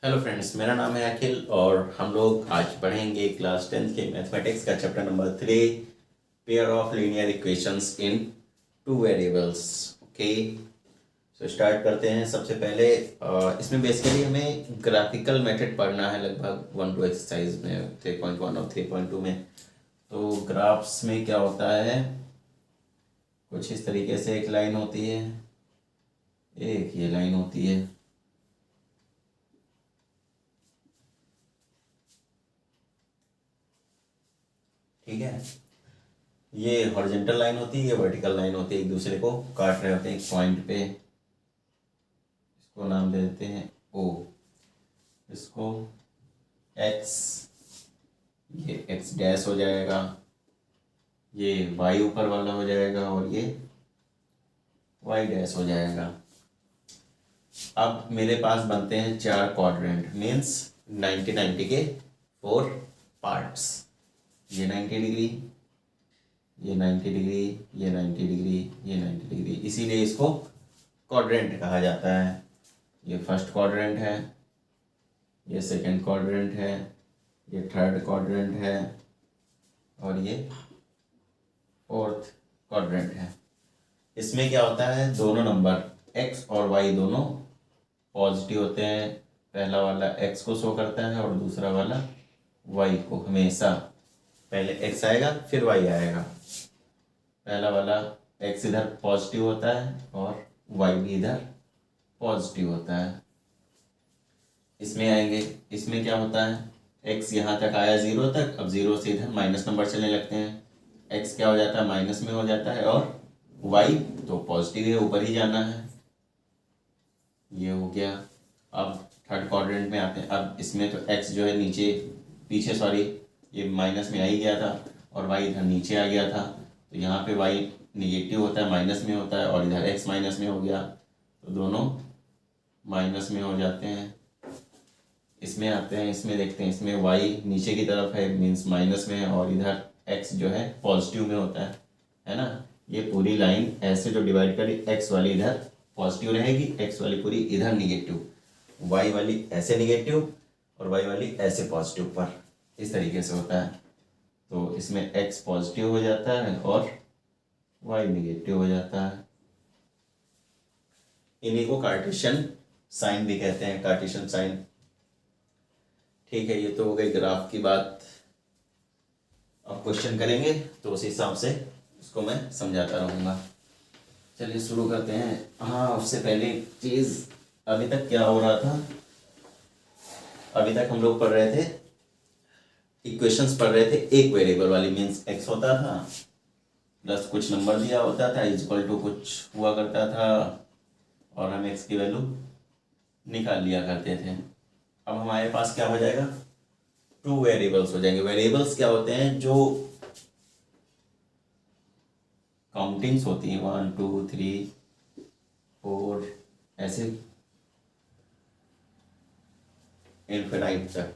Hello friends, मेरा नाम है अखिल और हम लोग आज पढ़ेंगे क्लास 10th के मैथमेटिक्स का chapter number 3, pair of linear equations in two variables. Okay, so start करते हैं। सबसे पहले इसमें बेसिकली हमें ग्राफिकल मेथड पढ़ना है, लगभग 1-2 एक्सरसाइज में 3.1 और 3.2 में। तो ग्राफ्स में क्या होता है, कुछ इस तरीके से एक लाइन होती है, एक ये लाइन होती है, ठीक है। ये हॉरिजॉन्टल लाइन होती है, ये वर्टिकल लाइन होती है, एक दूसरे को काट रहे होते हैं एक पॉइंट पे। इसको नाम दे देते हैं ओ, इसको एक्स, ये एक्स डैश हो जाएगा, ये वाई ऊपर वाला हो जाएगा और ये वाई डैश हो जाएगा। अब मेरे पास बनते हैं 4 क्वाड्रेंट, मीन्स 90-90 के 4 पार्ट्स। ये 90 डिग्री, ये 90 डिग्री, ये 90 डिग्री, ये 90 डिग्री, इसीलिए इसको क्वाड्रेंट कहा जाता है। ये फर्स्ट क्वाड्रेंट है, ये सेकंड क्वाड्रेंट है, ये थर्ड क्वाड्रेंट है और ये फोर्थ क्वाड्रेंट है। इसमें क्या होता है, दोनों नंबर x और y दोनों पॉजिटिव होते हैं। पहला वाला x को शो करता है और दूसरा वाला y को। हमेशा पहले x आएगा फिर y आएगा। पहला वाला x इधर पॉजिटिव होता है और y भी इधर पॉजिटिव होता है। इसमें आएंगे, इसमें क्या होता है, x यहाँ तक आया 0 तक, अब 0 से इधर माइनस नंबर चलने लगते हैं। x क्या हो जाता है, माइनस में हो जाता है और y तो पॉजिटिव है, ऊपर ही जाना है। ये हो गया। अब थर्ड क्वाड्रेंट में आते हैं। अब इसमें तो x जो है नीचे, पीछे सॉरी, ये माइनस में आ ही गया था और y इधर नीचे आ गया था, तो यहाँ पे y निगेटिव होता है, माइनस में होता है, और इधर x माइनस में हो गया, तो दोनों माइनस में हो जाते हैं। इसमें आते हैं, इसमें देखते हैं, इसमें y नीचे की तरफ है, मीन्स माइनस में है, और इधर x जो है पॉजिटिव में होता है ना। ये पूरी लाइन ऐसे जो डिवाइड करी, x वाली इधर पॉजिटिव रहेगी, x वाली पूरी इधर निगेटिव, y वाली ऐसे निगेटिव और y वाली ऐसे पॉजिटिव पर, इस तरीके से होता है। तो इसमें x पॉजिटिव हो जाता है और y निगेटिव हो जाता है। इन्हीं को कार्टेशियन साइन भी कहते हैं, कार्टेशियन साइन। ठीक है, ये तो हो गई ग्राफ की बात। अब क्वेश्चन करेंगे तो उस हिसाब से उसको मैं समझाता रहूँगा। चलिए शुरू करते हैं। हाँ, उससे पहले एक चीज़, अभी तक क्या हो रहा था, अभी तक हम लोग पढ़ रहे थे, इक्वेशंस पढ़ रहे थे एक वेरिएबल वाली, मीन्स x होता था प्लस कुछ नंबर दिया होता था इक्वल टू कुछ हुआ करता था और हम x की वैल्यू निकाल लिया करते थे। अब हमारे पास क्या हो जाएगा, 2 वेरिएबल्स हो जाएंगे। वेरिएबल्स क्या होते हैं, जो काउंटिंग्स होती हैं, 1 2 3 4 ऐसे इनफिनाइट तक,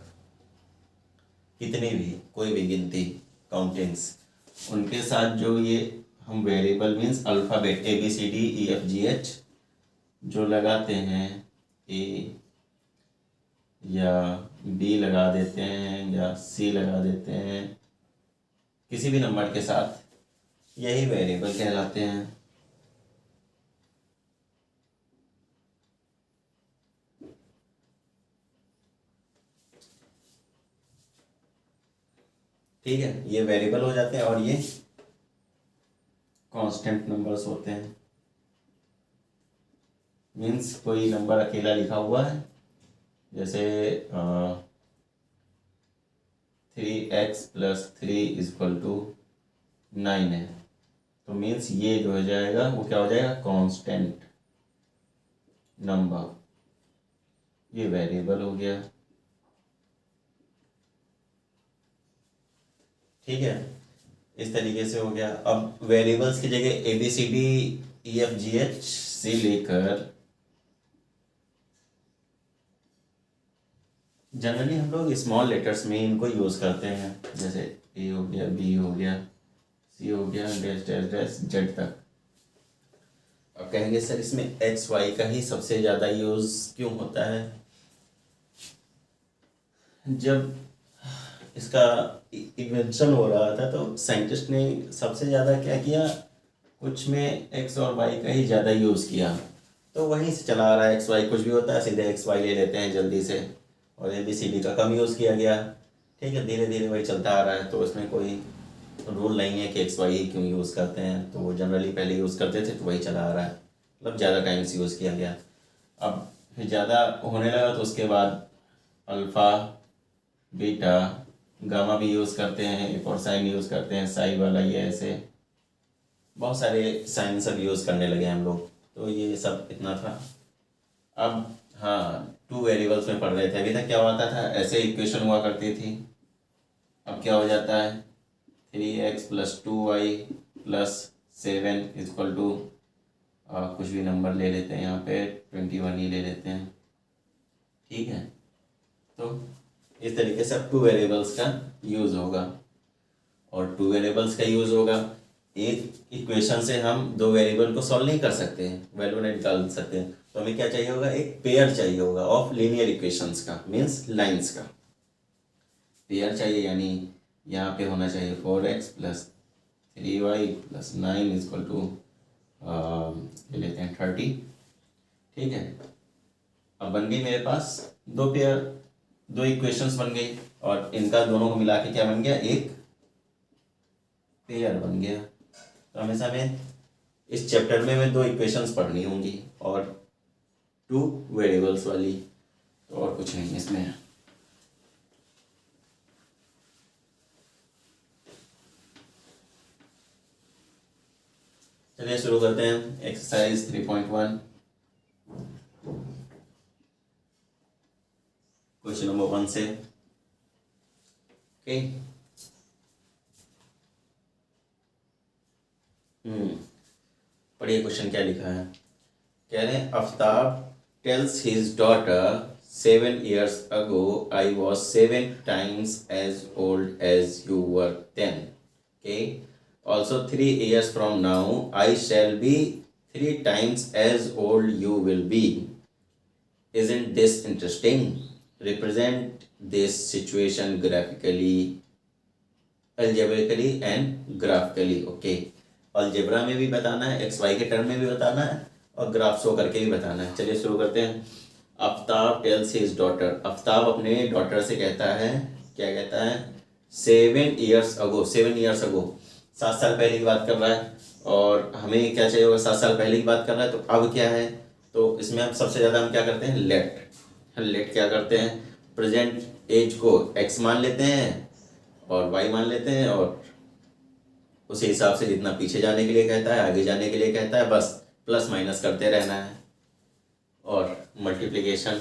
कितनी भी, कोई भी गिनती काउंटिंग्स, उनके साथ जो ये हम वेरिएबल मीन्स अल्फ़ाबेट ABCDEFGH जो लगाते हैं, A या B लगा देते हैं या C लगा देते हैं, किसी भी नंबर के साथ, यही वेरिएबल कहलाते हैं। ठीक है, ये वेरिएबल हो जाते हैं और ये कांस्टेंट नंबर्स होते हैं। मीन्स कोई नंबर अकेला लिखा हुआ है, जैसे 3x+3 = 9 है, तो मीन्स ये जो हो जाएगा वो क्या हो जाएगा, कांस्टेंट नंबर, ये वेरिएबल हो गया। ठीक है, इस तरीके से हो गया। अब वेरिएबल्स की जगह ABCDEFGH से लेकर, जनरली हम लोग स्मॉल लेटर्स में इनको यूज़ करते हैं, जैसे A हो गया, B हो गया, C हो गया, डैश डैश डैश Z तक। अब कहेंगे सर इसमें XY का ही सबसे ज़्यादा यूज़ क्यों होता है, जब इसका इन्वेंशन हो रहा था तो साइंटिस्ट ने सबसे ज़्यादा क्या किया, कुछ में एक्स और वाई का ही ज़्यादा यूज़ किया, तो वहीं से चला आ रहा है। एक्स वाई कुछ भी होता है सीधे एक्स वाई ले लेते हैं जल्दी से, और ए बी सी डी का कम यूज़ किया गया। ठीक है, धीरे धीरे वही चलता आ रहा है, तो इसमें कोई रूल नहीं है कि एक्स वाई क्यों यूज़ करते हैं, तो वो जनरली पहले यूज़ करते थे तो वही चला आ रहा है, मतलब ज़्यादा टाइम से यूज़ किया गया। अब फिर ज़्यादा होने लगा तो उसके बाद अल्फ़ा बीटा गामा भी यूज़ करते हैं, एक और साइन यूज़ करते हैं, साई वाला, ये ऐसे बहुत सारे साइन सब यूज़ करने लगे हम लोग। तो ये सब इतना था। अब हाँ, टू वेरिएबल्स में पढ़ रहे थे, अभी तक क्या होता था, ऐसे इक्वेशन हुआ करती थी। अब क्या हो जाता है, 3x + 2y + 7 = कुछ भी नंबर ले लेते हैं, यहाँ पे 21 ही ले लेते हैं। ठीक है, तो इस तरीके से अब टू वेरिएबल्स का यूज़ होगा, और टू वेरिएबल्स का यूज़ होगा। एक इक्वेशन से हम दो वेरिएबल को सॉल्व नहीं कर सकते हैं, वैल्यू नहीं निकाल सकते हैं, तो हमें क्या चाहिए होगा, एक पेयर चाहिए होगा ऑफ लीनियर इक्वेशंस का, मीन्स लाइंस का पेयर चाहिए। यानी यहाँ पे होना चाहिए 4x + 3y + 9 ले लेते हैं 30। ठीक है, अब बन गई मेरे पास दो पेयर, दो इक्वेशंस बन गई, और इनका दोनों को मिला के क्या बन गया, एक पेयर बन गया। तो हमेशा में इस चैप्टर में मैं दो इक्वेशंस पढ़नी होंगी और टू वेरिएबल्स वाली, तो और कुछ नहीं इसमें। चलिए शुरू करते हैं एक्सरसाइज 3.1, क्वेश्चन नंबर 1 से। ओके, पढ़िए क्वेश्चन क्या लिखा है। कह रहे हैं, Aftab tales his daughter 7 years ago I was 7 times as old as you were then. Okay, also 3 years from now I shall be 3 times as old you will be. Isn't this interesting? Represent this situation graphically, algebraically and graphically. Okay, algebra में भी बताना है, x Y के term में भी बताना है, और ग्राफ शो करके भी बताना है। चलिए शुरू करते हैं। Aftab tales his daughter, Aftab अपने डॉटर से कहता है, क्या कहता है, 7 years ago, 7 years ago 7 साल पहले की बात कर रहा है, और हमें क्या चाहिए होगा, 7 साल पहले की बात कर रहा है, तो अब क्या है, तो इसमें अब सबसे ज़्यादा हम क्या करते हैं, लेट क्या करते हैं, प्रेजेंट एज को एक्स मान लेते हैं और वाई मान लेते हैं, और उसी हिसाब से जितना पीछे जाने के लिए कहता है, आगे जाने के लिए कहता है, बस प्लस माइनस करते रहना है। और मल्टीप्लिकेशन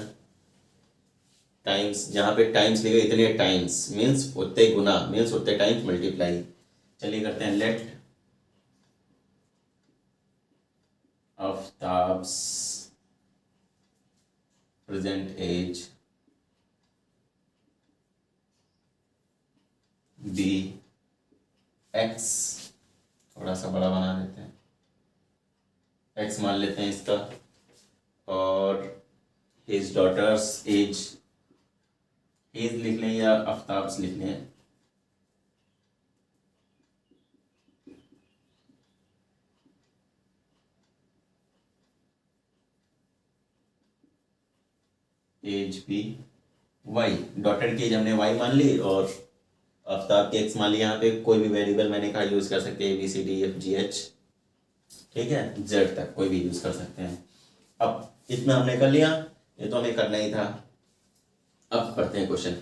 टाइम्स, जहाँ पे टाइम्स लिखे इतने टाइम्स मीन्स उतने गुना, मीन्स उतने टाइम्स मल्टीप्लाई। चलिए करते हैं, let Aftab's present age be x, थोड़ा सा बड़ा बना देते हैं, एक्स मान लेते हैं इसका, और हिज डॉटर्स एज, एज लिख लें या आफ्ताब्स लिख लें, एज बी वाई, डॉटर की एज हमने वाई मान ली और आफ्ताब की एक्स मान ली। यहाँ पे कोई भी वेरिएबल मैंने कहा यूज़ कर सकते हैं, ABCDEFGH, ठीक है, जेड तक कोई भी यूज़ कर सकते हैं। अब इतना हमने कर लिया, ये तो हमें करना ही था। अब पढ़ते हैं question.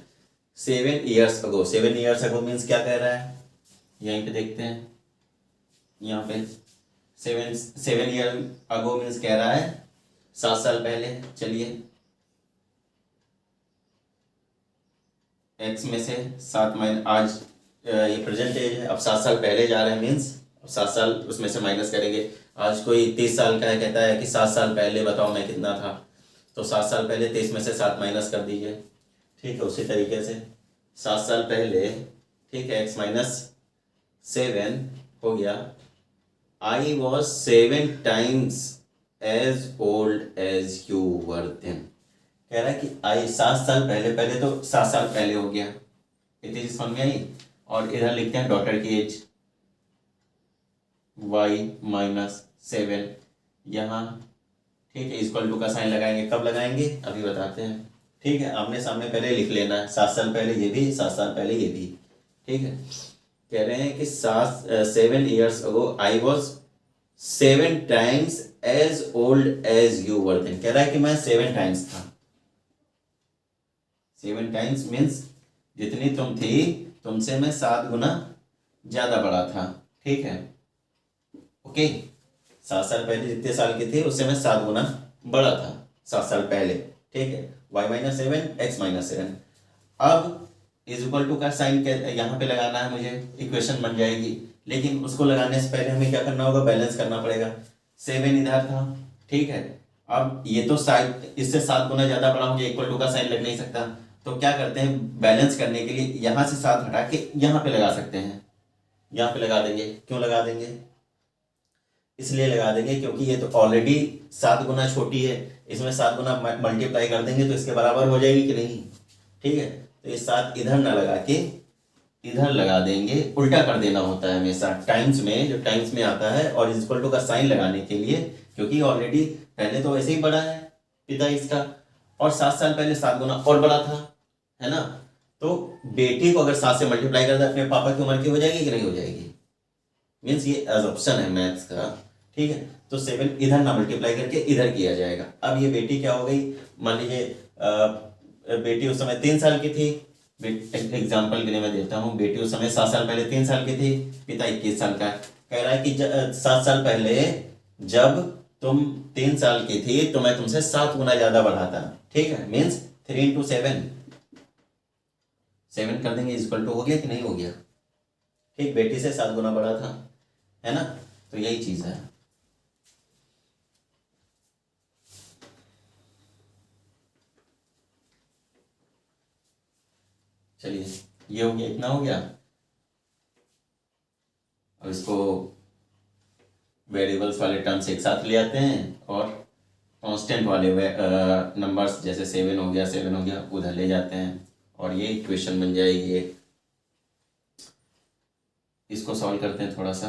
7 years ago, 7 years ago means क्या कह रहा है, यहीं पे देखते हैं, यहाँ पे 7 year ago मीन्स कह रहा है 7 साल पहले। चलिए एक्स में से 7 माइनस, आज ये प्रेजेंट एज है, अब 7 साल पहले जा रहे हैं मीन्स 7 साल उसमें से माइनस करेंगे। आज कोई 30 साल का है, कहता है कि 7 साल पहले बताओ मैं कितना था, तो 7 साल पहले 30 में से 7 माइनस कर दीजिए। ठीक है, उसी तरीके से 7 साल पहले, ठीक है, x-7 हो गया, I was 7 times as old as you were then। कह रहा है कि आई 7 साल पहले, पहले तो 7 साल पहले हो गया, इतनी चीज समझ में आई। और इधर लिखते हैं डॉटर की एज y-7 यहाँ, ठीक है। इक्वल टू का साइन लगाएंगे, कब लगाएंगे अभी बताते हैं, ठीक है। आमने सामने पहले लिख लेना है, 7 साल पहले ये भी, 7 साल पहले ये भी, ठीक है। कह रहे हैं कि 7 years ago I was 7 times as old as you were then। कह रहा है कि मैं 7 times था। 7 times मीन्स जितनी तुम थी तुमसे मैं 7 गुना ज्यादा बड़ा था, ठीक है। ओके, 7 साल पहले जितने साल के थे उससे मैं 7 गुना बड़ा था 7 साल पहले, ठीक है। y-7 x-7 अब इज इक्वल टू का साइन यहाँ पे लगाना है मुझे, इक्वेशन बन जाएगी। लेकिन उसको लगाने से पहले हमें क्या करना होगा, बैलेंस करना पड़ेगा। 7 इधर था, ठीक है। अब ये तो साइड इससे 7 गुना ज्यादा बड़ा हो गया, इक्वल टू का साइन लग नहीं सकता। तो क्या करते हैं, बैलेंस करने के लिए यहाँ से 7 हटा के यहाँ पे लगा सकते हैं, यहाँ पे लगा देंगे। क्यों लगा देंगे, इसलिए लगा देंगे क्योंकि ये तो ऑलरेडी 7 गुना छोटी है, इसमें 7 गुना मल्टीप्लाई कर देंगे तो इसके बराबर हो जाएगी कि नहीं, ठीक है। तो ये 7 इधर ना लगा के इधर लगा देंगे, उल्टा कर देना होता है हमेशा टाइम्स में, जो टाइम्स में आता है। और इज इक्वल टू का साइन लगाने के लिए, क्योंकि ऑलरेडी पहले तो वैसे ही बड़ा है पिता इसका, और 7 साल पहले 7 गुना और बड़ा था, है ना। तो बेटी को अगर 7 से मल्टीप्लाई कर दे अपने पापा की उम्र की हो जाएगी कि नहीं हो जाएगी, मीन्स ये अजम्पशन है मैथ्स का, ठीक है। तो 7 इधर ना मल्टीप्लाई करके इधर किया जाएगा। अब ये बेटी क्या हो गई, मान लीजिए बेटी उस समय 3 साल की थी, एग्जाम्पल के लिए मैं देता हूँ। बेटी उस समय 7 साल पहले 3 साल की थी, पिता 21 साल का। कह रहा है कि 7 साल पहले जब तुम 3 साल की थी तो मैं तुमसे 7 गुना ज्यादा बढ़ा था, ठीक है। मीन्स 3 × 7, 7 कर देंगे, इक्वल टू हो गया कि नहीं हो गया, ठीक। बेटी से 7 गुना बड़ा था, है ना। तो यही चीज है। चलिए ये हो गया, इतना हो गया। अब इसको वेरिएबल्स वाले टर्म्स एक साथ ले आते हैं और कांस्टेंट वाले नंबर्स जैसे 7 हो गया, 7 हो गया, उधर ले जाते हैं और ये इक्वेशन बन जाएगी एक। इसको सॉल्व करते हैं थोड़ा सा।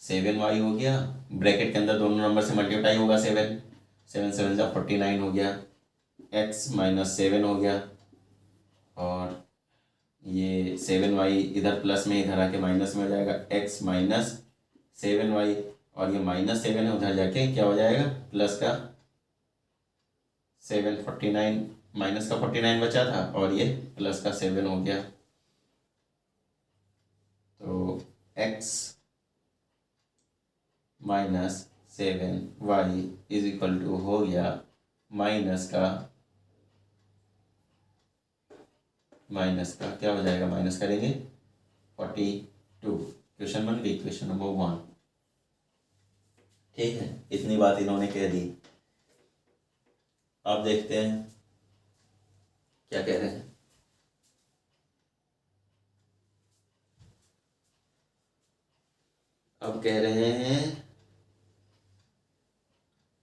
7y हो गया, ब्रैकेट के अंदर दोनों नंबर से मल्टीप्लाई होगा 7, 7 7 जा 49 हो गया, x-7 हो गया, और ये 7y इधर प्लस में, इधर आके माइनस में हो जाएगा, x-7y, और ये -7 है, उधर जाके क्या हो जाएगा, प्लस का 7, 49 माइनस का 49 बचा था, और ये प्लस का 7 हो गया। तो x-7y इज इक्वल टू हो गया माइनस का क्या हो जाएगा, माइनस करेंगे 42। क्वेश्चन बन गई, क्वेश्चन नंबर 1, ठीक है। इतनी बात इन्होंने कह दी। अब देखते हैं क्या कह रहे हैं। अब कह रहे हैं,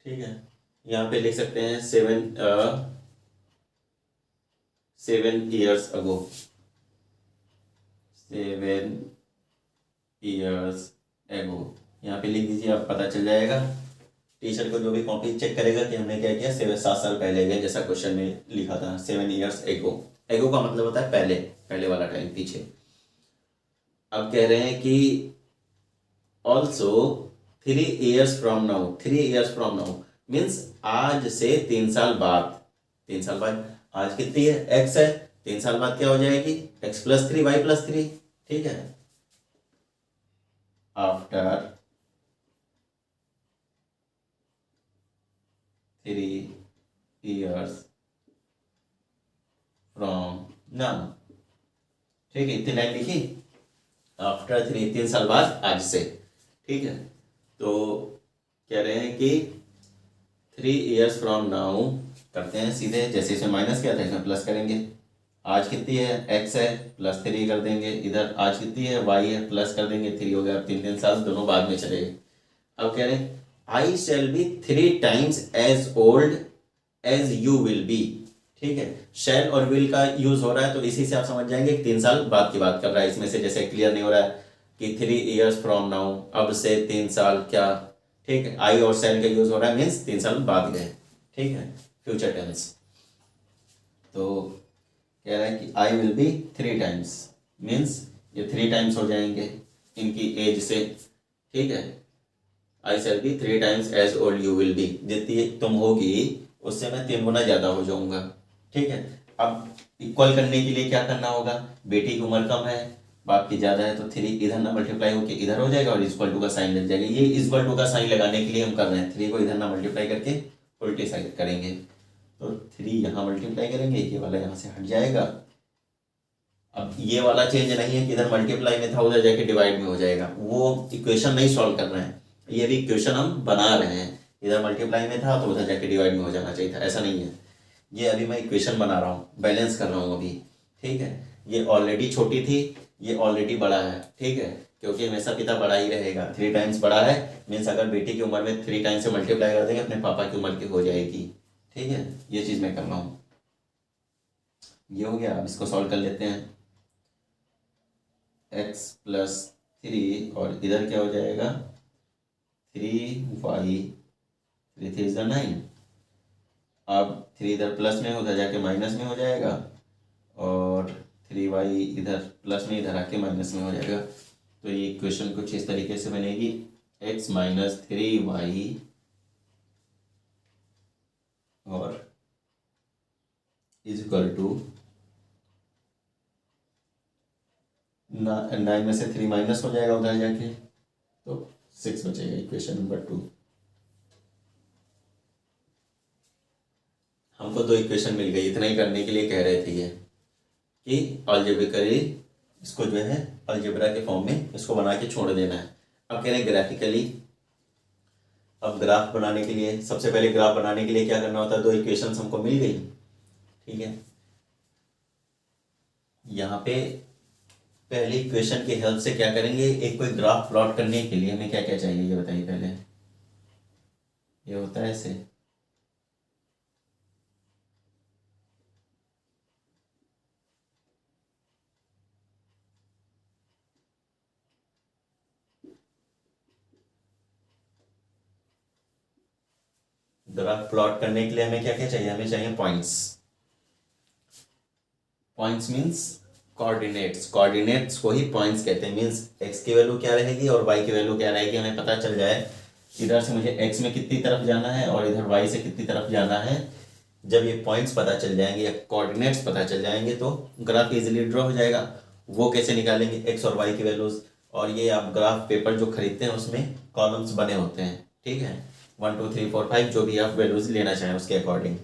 ठीक है, यहाँ पे लिख सकते हैं 7 years ago, 7 years ago यहाँ पे लिख दीजिए, आप पता चल जाएगा। टीचर को जो भी कॉपी चेक करेगा कि हमने क्या किया, 7 साल पहले गए, जैसा क्वेश्चन में लिखा था 7 years ago। एगो का मतलब होता है पहले, पहले वाला टाइम, पीछे। अब कह रहे हैं कि also 3 years from now, 3 years from now means आज से 3 साल बाद, 3 साल बाद आज कितनी है, x है, 3 साल बाद क्या हो जाएगी, x+3 y+3, ठीक है। आफ्टर 3 years from now, ठीक है। इतनी लाइन लिखी, आफ्टर 3 साल बाद आज से, ठीक है। तो कह रहे हैं कि 3 years from now करते हैं सीधे, जैसे इसमें माइनस किया था इसमें प्लस करेंगे। आज कितनी है, x है, +3 कर देंगे, इधर आज कितनी है, y है, प्लस कर देंगे, 3 हो गया। 3 साल दोनों बाद में चले। अब कह रहे हैं I shall be 3 times as old age you will be. ठीक है, शैल और विल का यूज हो रहा है तो इसी से आप समझ जाएंगे कि 3 साल बाद की बात कर रहा है। इसमें से जैसे क्लियर नहीं हो रहा है कि 3 years फ्रॉम नाउ, अब से 3 साल क्या। ठीक है, आई और शैल का यूज हो रहा है, मीन्स 3 साल बाद गए। ठीक है, फ्यूचर टेंस। तो कह रहा है कि I will be 3 times, means ये 3 times हो जाएंगे इनकी एज से। ठीक है, I shall be 3 times age old you will be, जितनी तुम होगी उससे मैं 3 गुना ज़्यादा हो जाऊंगा। ठीक है, अब इक्वल करने के लिए क्या करना होगा, बेटी की उम्र कम है बाप की ज़्यादा है, तो 3 इधर ना मल्टीप्लाई होकर इधर हो जाएगा और इक्वल टू का साइन लग जाएगा। ये इक्वल टू का साइन लगाने के लिए हम कर रहे हैं, 3 को इधर ना मल्टीप्लाई करके उल्टी साइड करेंगे। तो 3 यहाँ मल्टीप्लाई करेंगे, ये वाला यहाँ से हट जाएगा। अब ये वाला चेंज नहीं है कि इधर मल्टीप्लाई में था उधर जाके डिवाइड में हो जाएगा, वो इक्वेशन नहीं सॉल्व कर रहे हैं, ये भी इक्वेशन हम बना रहे हैं। इधर मल्टीप्लाई में था तो उधर जाके डिवाइड में हो जाना चाहिए था, ऐसा नहीं है। ये अभी मैं इक्वेशन बना रहा हूँ, बैलेंस कर रहा हूँ अभी। ठीक है, ये ऑलरेडी छोटी थी, ये ऑलरेडी बड़ा है। ठीक है, क्योंकि हमेशा पिता बड़ा ही रहेगा। 3 times बड़ा है, मीन्स अगर बेटी की उम्र में 3 times से मल्टीप्लाई कर देंगे अपने पापा की उम्र की हो जाएगी। ठीक है, ये चीज़ मैं कर रहा हूँ। ये हो गया, अब इसको सॉल्व कर लेते हैं। x+3 और इधर क्या हो जाएगा 3y, 3 3 is 9। अब 3 इधर प्लस में उधर जाके माइनस में हो जाएगा और 3y इधर प्लस में इधर आके माइनस में हो जाएगा। तो ये इक्वेशन कुछ इस तरीके से बनेगी, x - 3y और इज इक्वल टू 9 में से 3 माइनस हो जाएगा उधर जाके, तो 6 बचेगा इक्वेशन नंबर 2। हमको 2 इक्वेशन मिल गई, इतना ही करने के लिए कह रहे थे ये कि अलजेब्रिकली इसको जो है अलजेब्रा के फॉर्म में इसको बना के छोड़ देना है। अब कह रहे हैं ग्राफिकली। अब ग्राफ बनाने के लिए, सबसे पहले ग्राफ बनाने के लिए क्या करना होता है, 2 इक्वेशंस हमको मिल गई। ठीक है, यहाँ पे पहली इक्वेशन की हेल्प से क्या करेंगे, एक कोई ग्राफ प्लॉट करने के लिए हमें क्या क्या चाहिए ये बताइए पहले। ये होता है ऐसे, ग्राफ प्लॉट करने के लिए हमें क्या क्या चाहिए, हमें चाहिए points. Points means coordinates, coordinates को ही पॉइंट्स कहते हैं। मीन्स एक्स की वैल्यू क्या रहेगी और वाई की वैल्यू क्या रहेगी, हमें पता चल जाए इधर से मुझे एक्स में कितनी तरफ जाना है और इधर वाई से कितनी तरफ जाना है। जब ये पॉइंट्स पता चल जाएंगे या कोऑर्डिनेट्स पता चल जाएंगे तो ग्राफ इजीली ड्रॉ हो जाएगा। वो कैसे निकालेंगे, एक्स और वाई की वैल्यूज। और ये आप ग्राफ पेपर जो खरीदते हैं उसमें कॉलम्स बने होते हैं। ठीक है, 1 2 3 4 5 जो भी आप वैल्यूज लेना चाहें उसके अकॉर्डिंग।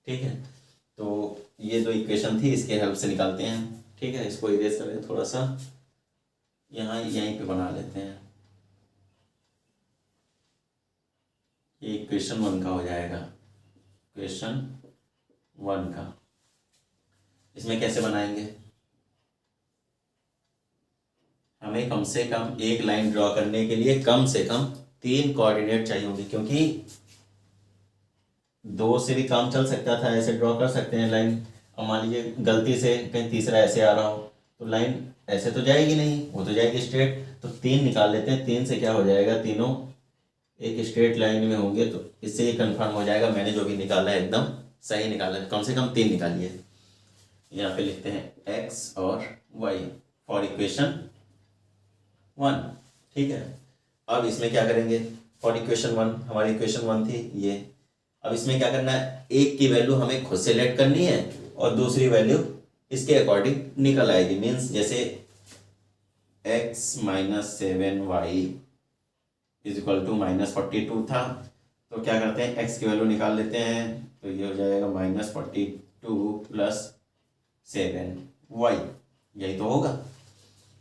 ठीक है, तो ये 2 इक्वेशन थी, इसके हेल्प से निकालते हैं। ठीक है, इसको इरेज करें थोड़ा सा, यहाँ यहीं पे बना लेते हैं। ये इक्वेशन 1 का हो जाएगा, इक्वेशन 1 का। इसमें कैसे बनाएंगे, हमें कम से कम एक लाइन ड्रॉ करने के लिए कम से कम 3 कोऑर्डिनेट चाहिए होंगे, क्योंकि 2 से भी काम चल सकता था, ऐसे ड्रॉ कर सकते हैं लाइन। अब मान लीजिए गलती से कहीं तीसरा ऐसे आ रहा हो तो लाइन ऐसे तो जाएगी नहीं, वो तो जाएगी स्ट्रेट। तो 3 निकाल लेते हैं, 3 से क्या हो जाएगा, तीनों एक स्ट्रेट लाइन में होंगे। तो इससे ये कंफर्म हो जाएगा मैंने जो भी निकाला है एकदम सही निकाला है। कम से कम 3 निकालिए। यहाँ पे लिखते हैं एक्स और वाई फॉर इक्वेशन 1। ठीक है, अब इसमें क्या करेंगे, फॉर इक्वेशन 1 हमारी इक्वेशन 1 थी ये। अब इसमें क्या करना है, एक की वैल्यू हमें खुद से लेट करनी है और दूसरी वैल्यू इसके अकॉर्डिंग निकल आएगी। मीन्स जैसे x - 7y is equal to -42 था, तो क्या करते हैं x की वैल्यू निकाल लेते हैं। तो ये हो जाएगा -42 + 7y, यही तो होगा।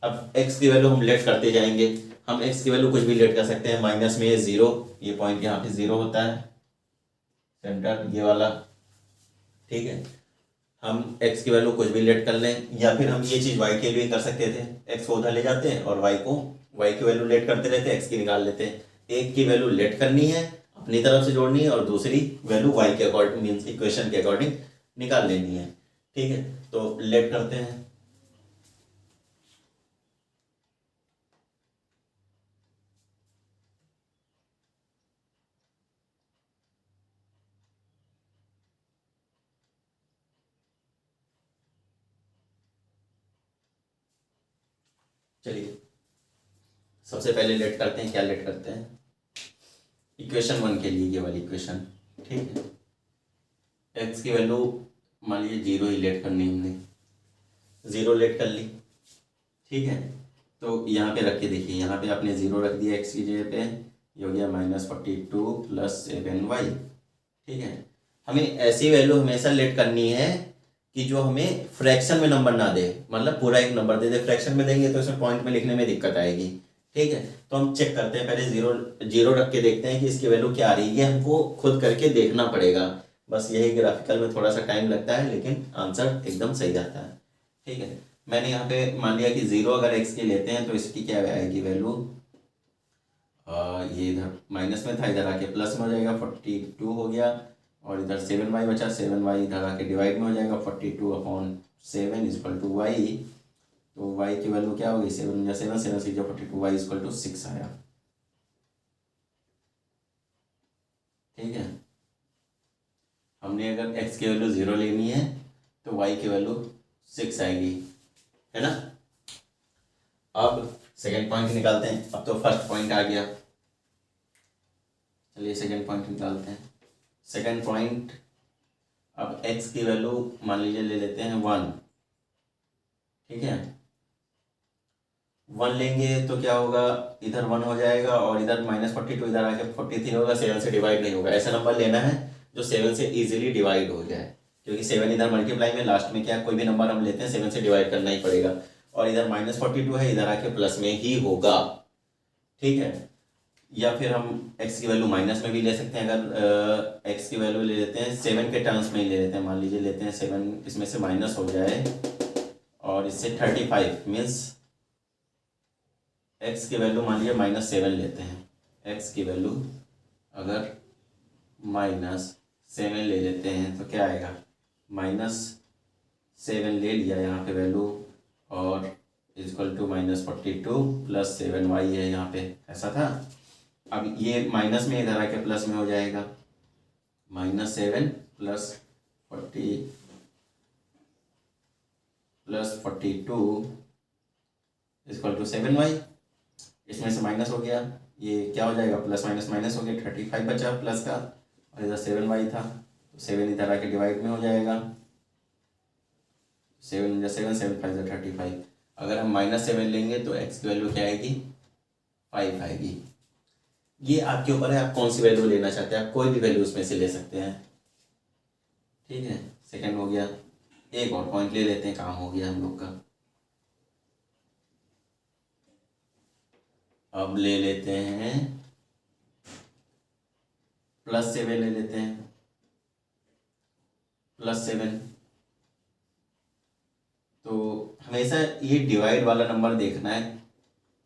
अब x की वैल्यू हम लेट करते जाएंगे। हम x की वैल्यू कुछ भी लेट कर सकते हैं। माइनस में 0, ये पॉइंट यहाँ पे 0 होता है, सेंटर ये वाला। ठीक है, हम x की वैल्यू कुछ भी लेट कर लें, या फिर हम ये चीज़ y के लिए कर सकते थे। x को उधर ले जाते हैं और y की वैल्यू लेट करते रहते हैं, x की निकाल लेते हैं। एक की वैल्यू लेट करनी है अपनी तरफ से जोड़नी है और दूसरी वैल्यू वाई के अकॉर्डिंग मीन्स इक्वेशन के अकॉर्डिंग निकाल लेनी है। ठीक है, तो लेट करते हैं। चलिए सबसे पहले लेट करते हैं। क्या लेट करते हैं? इक्वेशन 1 के लिए ये वाली इक्वेशन। ठीक है, एक्स की वैल्यू मान लीजिए 0 ही लेट करनी है हमने, 0 लेट कर ली। ठीक है, तो यहाँ पे रख के देखिए, यहाँ पे आपने 0 रख दिया एक्स की जगह पे, ये हो गया -42 + 7y। ठीक है, हमें ऐसी वैल्यू हमेशा लेट करनी है कि जो हमें फ्रैक्शन में नंबर ना दे, मतलब पूरा एक नंबर दे दे। फ्रैक्शन में देंगे तो इसमें पॉइंट में लिखने में दिक्कत आएगी। ठीक है, तो हम चेक करते हैं पहले, 0 रख के देखते हैं कि इसकी वैल्यू क्या आ रही है। ये हमको खुद करके देखना पड़ेगा, बस यही ग्राफिकल में थोड़ा सा टाइम लगता है, लेकिन आंसर एकदम सही आता है। ठीक है, मैंने यहाँ पे मान लिया कि 0 अगर एक्स की लेते हैं तो इसकी क्या आएगी वैल्यू, ये इधर माइनस में था, इधर आके प्लस में हो जाएगा, 42 हो गया। और इधर 7y बचा, 7y इधर आके डिवाइड में हो जाएगा, 42/7 = y। तो y की वैल्यू क्या होगी, 7 या 7 7 6 42, y = 6 आया। ठीक है, हमने अगर x की वैल्यू 0 लेनी है तो y की वैल्यू 6 आएगी, है ना। अब सेकेंड पॉइंट निकालते हैं। अब तो फर्स्ट पॉइंट आ गया, चलिए सेकेंड पॉइंट निकालते हैं। सेकेंड पॉइंट, अब x की वैल्यू मान लीजिए ले लेते हैं 1। ठीक है, 1 लेंगे तो क्या होगा, इधर 1 हो जाएगा और इधर -42 इधर आके 43 होगा। 7 से डिवाइड नहीं होगा, ऐसा नंबर लेना है जो 7 से इजीली डिवाइड हो जाए, क्योंकि 7 इधर मल्टीप्लाई में लास्ट में क्या कोई भी नंबर हम लेते हैं 7 से डिवाइड करना ही पड़ेगा। और इधर -42 है, इधर आके प्लस में ही होगा। ठीक है, या फिर हम x की वैल्यू माइनस में भी ले सकते हैं। अगर x की वैल्यू ले लेते हैं 7 के टर्म्स में ही ले लेते हैं, मान लीजिए लेते हैं 7, इसमें से माइनस हो जाए और इससे 35 मीन्स x की वैल्यू मान लीजिए -7 लेते हैं। x की वैल्यू अगर -7 ले लेते हैं तो क्या आएगा, -7 ले लिया यहाँ पे वैल्यू और = -42 + 7y है यहाँ पे, ऐसा था। अब ये माइनस में इधर आके प्लस में हो जाएगा, -7 + 40 + 42 = 7y। इसमें से माइनस हो गया, ये क्या हो जाएगा, प्लस माइनस माइनस हो गया, 35 बचा प्लस का, और इधर 7y था तो 7 इधर आके डिवाइड में हो जाएगा। 7 × 7 7 5 35। अगर हम -7 लेंगे तो x की वैल्यू क्या आएगी, 5 आएगी। ये आपके ऊपर है, आप कौन सी वैल्यू लेना चाहते हैं, आप कोई भी वैल्यू उसमें से ले सकते हैं। ठीक है, सेकंड हो गया। एक और पॉइंट ले लेते हैं, काम हो गया हम लोग का। अब ले लेते हैं +7 ले लेते हैं, +7। तो हमेशा ये डिवाइड वाला नंबर देखना है,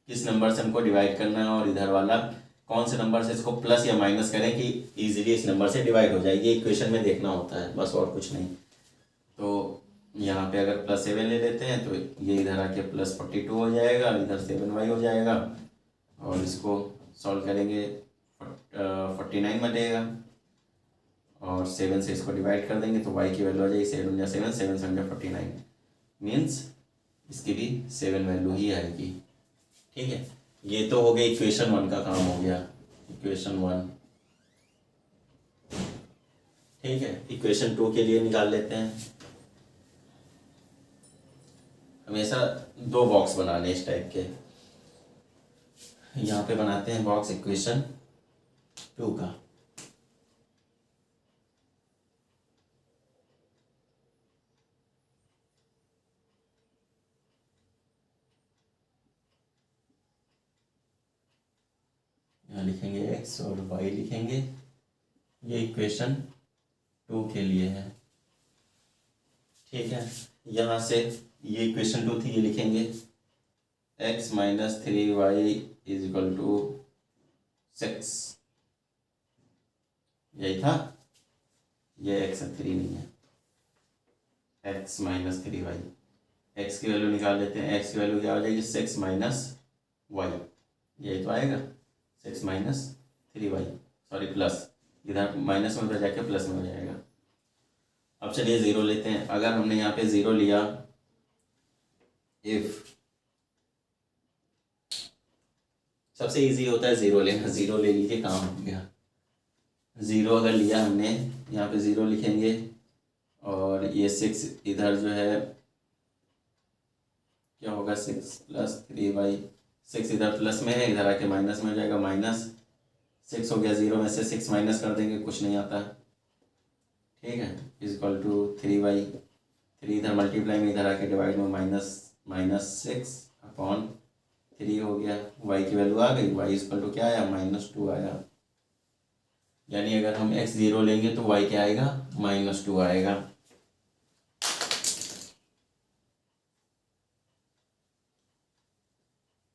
किस नंबर से हमको डिवाइड करना है, और इधर वाला कौन से नंबर से इसको प्लस या माइनस करें कि इजीली इस नंबर से डिवाइड हो जाए, ये इक्वेशन में देखना होता है, बस और कुछ नहीं। तो यहाँ पे अगर +7 ले लेते हैं तो ये इधर आके +42 हो जाएगा, इधर 7y हो जाएगा, और इसको सॉल्व करेंगे 49 बनेगा, और 7 से इसको डिवाइड कर देंगे तो y की वैल्यू आ जाएगी 7 × 7 7 7 49 मीन्स इसकी भी 7 वैल्यू ही आएगी। ठीक है, ये तो हो गया इक्वेशन 1 का काम हो गया, इक्वेशन 1। ठीक है, इक्वेशन 2 के लिए निकाल लेते हैं। हमेशा 2 बॉक्स बनाने इस टाइप के, यहाँ पे बनाते हैं बॉक्स इक्वेशन 2 का। यहाँ लिखेंगे x और y लिखेंगे, ये इक्वेशन 2 के लिए है। ठीक है, यहाँ से ये इक्वेशन 2 थी, ये लिखेंगे x - 3y = 6। यही था, ये x 3 नहीं है, x माइनस 3y। x की वैल्यू निकाल लेते हैं, x की वैल्यू क्या हो जाएगी 6 माइनस वाई, यही तो आएगा 6 माइनस 3y, सॉरी प्लस, इधर माइनस में उधर जाके प्लस में हो जाएगा। अब चलिए ज़ीरो लेते हैं। अगर हमने यहाँ पे ज़ीरो लिया, इफ सबसे इजी होता है ज़ीरो लेना, ज़ीरो ले लीजिए, काम हो गया। ज़ीरो अगर लिया हमने, यहाँ पे ज़ीरो लिखेंगे और ये 6 इधर जो है क्या होगा 6 प्लस 3y, 6 इधर प्लस में है, इधर आके माइनस में हो जाएगा, माइनस 6 हो गया, ज़ीरो में से 6 माइनस कर देंगे, कुछ नहीं आता, ठीक है, इजक्वल टू 3y, 3 इधर मल्टीप्लाई में, इधर आके डिवाइड में, माइनस 6 अपॉन 3 हो गया, y की वैल्यू आ गई, y इजक्वल टू क्या आया -2 आया। यानी अगर हम x 0 लेंगे तो y क्या आएगा -2 आएगा।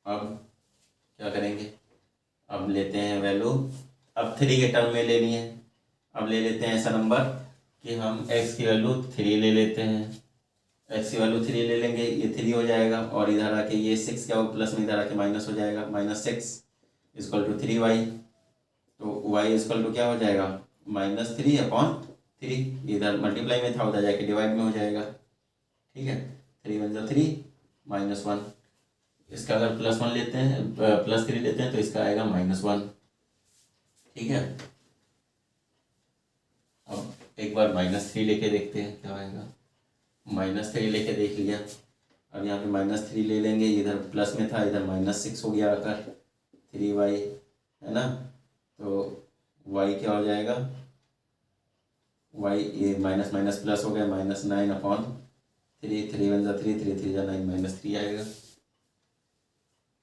अब क्या करेंगे, अब लेते हैं वैल्यू, अब 3 के टर्म में लेनी है। अब ले लेते हैं ऐसा नंबर कि हम x की वैल्यू 3 ले लेते हैं, x की वैल्यू 3 ले लेंगे, ये 3 हो जाएगा, और इधर आके ये 6 क्या हो प्लस में, इधर आके माइनस हो जाएगा, -6 इजक्वल टू 3y, तो y इजक्वल टू क्या हो जाएगा -3 अपॉन 3, इधर मल्टीप्लाई में था, उधर जाके डिवाइड में हो जाएगा, ठीक है, 3 × 3 -1, इसका अगर +1 लेते हैं, +3 लेते हैं तो इसका आएगा -1, ठीक है। अब एक बार -3 लेके देखते हैं क्या आएगा, -3 लेके देख लिया, अब यहाँ पे -3 ले लेंगे, इधर प्लस में था, इधर -6 हो गया आकर 3y, है ना, तो y क्या हो जाएगा, y ये माइनस माइनस प्लस हो गया, -9 अपॉन 3, 3 × 3, 3 3 9, -3 आएगा,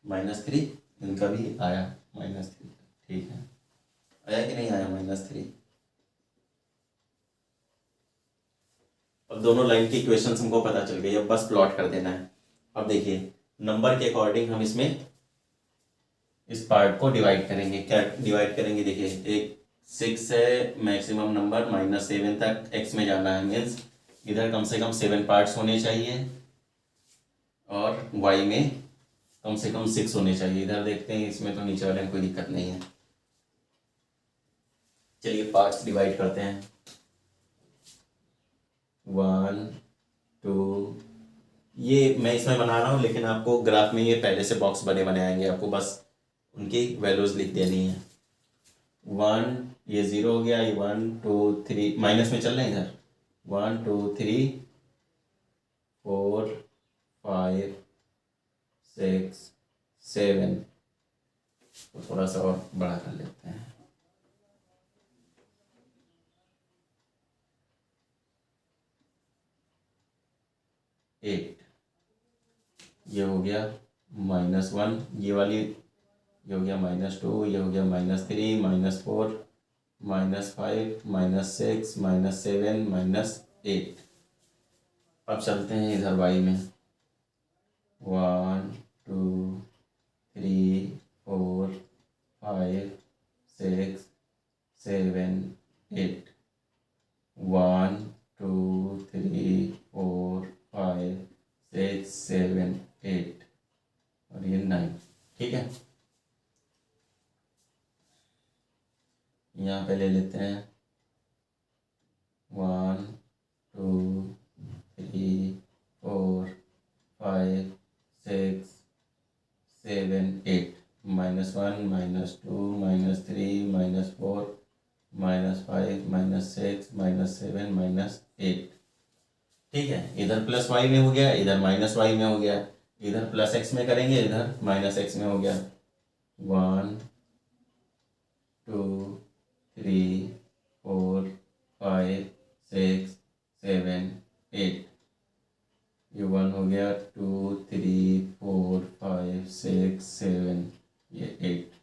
-3, इनका भी आया -3, ठीक है, आया कि नहीं आया -3। अब दोनों लाइन की इक्वेशंस हमको पता चल गई, अब बस प्लॉट कर देना है। अब देखिए नंबर के अकॉर्डिंग हम इसमें इस पार्ट को डिवाइड करेंगे, क्या डिवाइड करेंगे, देखिए एक 6 है मैक्सिमम नंबर, -7 तक x में जाना है, मीन्स इधर कम से कम 7 पार्ट्स होने चाहिए और y में कम से कम 6 होने चाहिए। इधर देखते हैं, इसमें तो नीचे वाले में कोई दिक्कत नहीं है। चलिए पार्ट्स डिवाइड करते हैं, 1 2, ये मैं इसमें बना रहा हूँ, लेकिन आपको ग्राफ में ये पहले से बॉक्स बने बने आएंगे, आपको बस उनकी वैल्यूज लिख देनी है। 1, ये 0 हो गया, ये 1 2 3 माइनस में चल रहे हैं इधर, 1 2 3 4 5 6 7, तो थोड़ा सा और बड़ा कर लेते हैं, 8, ये हो गया -1, ये वाली ये हो गया -2, ये हो गया -3 -4 -5 -6 -7 -8। अब चलते हैं इधर y में, 1 2 3 4 5 6 7 8, 1 2 3 4 5 6 7 8 और ये 9, ठीक है। यहाँ पे ले लेते हैं 1 2 3 4 5 6 7 8, -1 -2 -3 -4 -5 -6 -7 -8, ठीक है। इधर +y में हो गया, इधर -y में हो गया, इधर +x में करेंगे, इधर -x में हो गया, 1 2 3 4 5 6 7 8, ये 1 हो गया, 2 3 4 5 6 7, ये 8,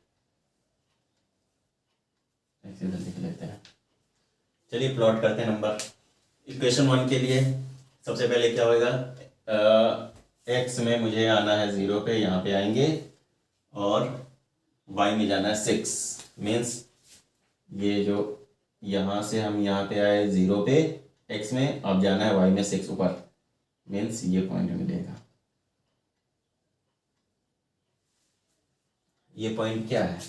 इधर लिख लेते हैं। चलिए प्लॉट करते हैं नंबर। इक्वेशन 1 के लिए सबसे पहले क्या होगा, x में मुझे आना है 0 पे, यहाँ पे आएंगे, और y में जाना है 6, मीन्स ये जो यहाँ से हम यहाँ पे आए 0 पे x में, अब जाना है y में 6 ऊपर, मीन्स ये पॉइंट मिलेगा। ये पॉइंट क्या है,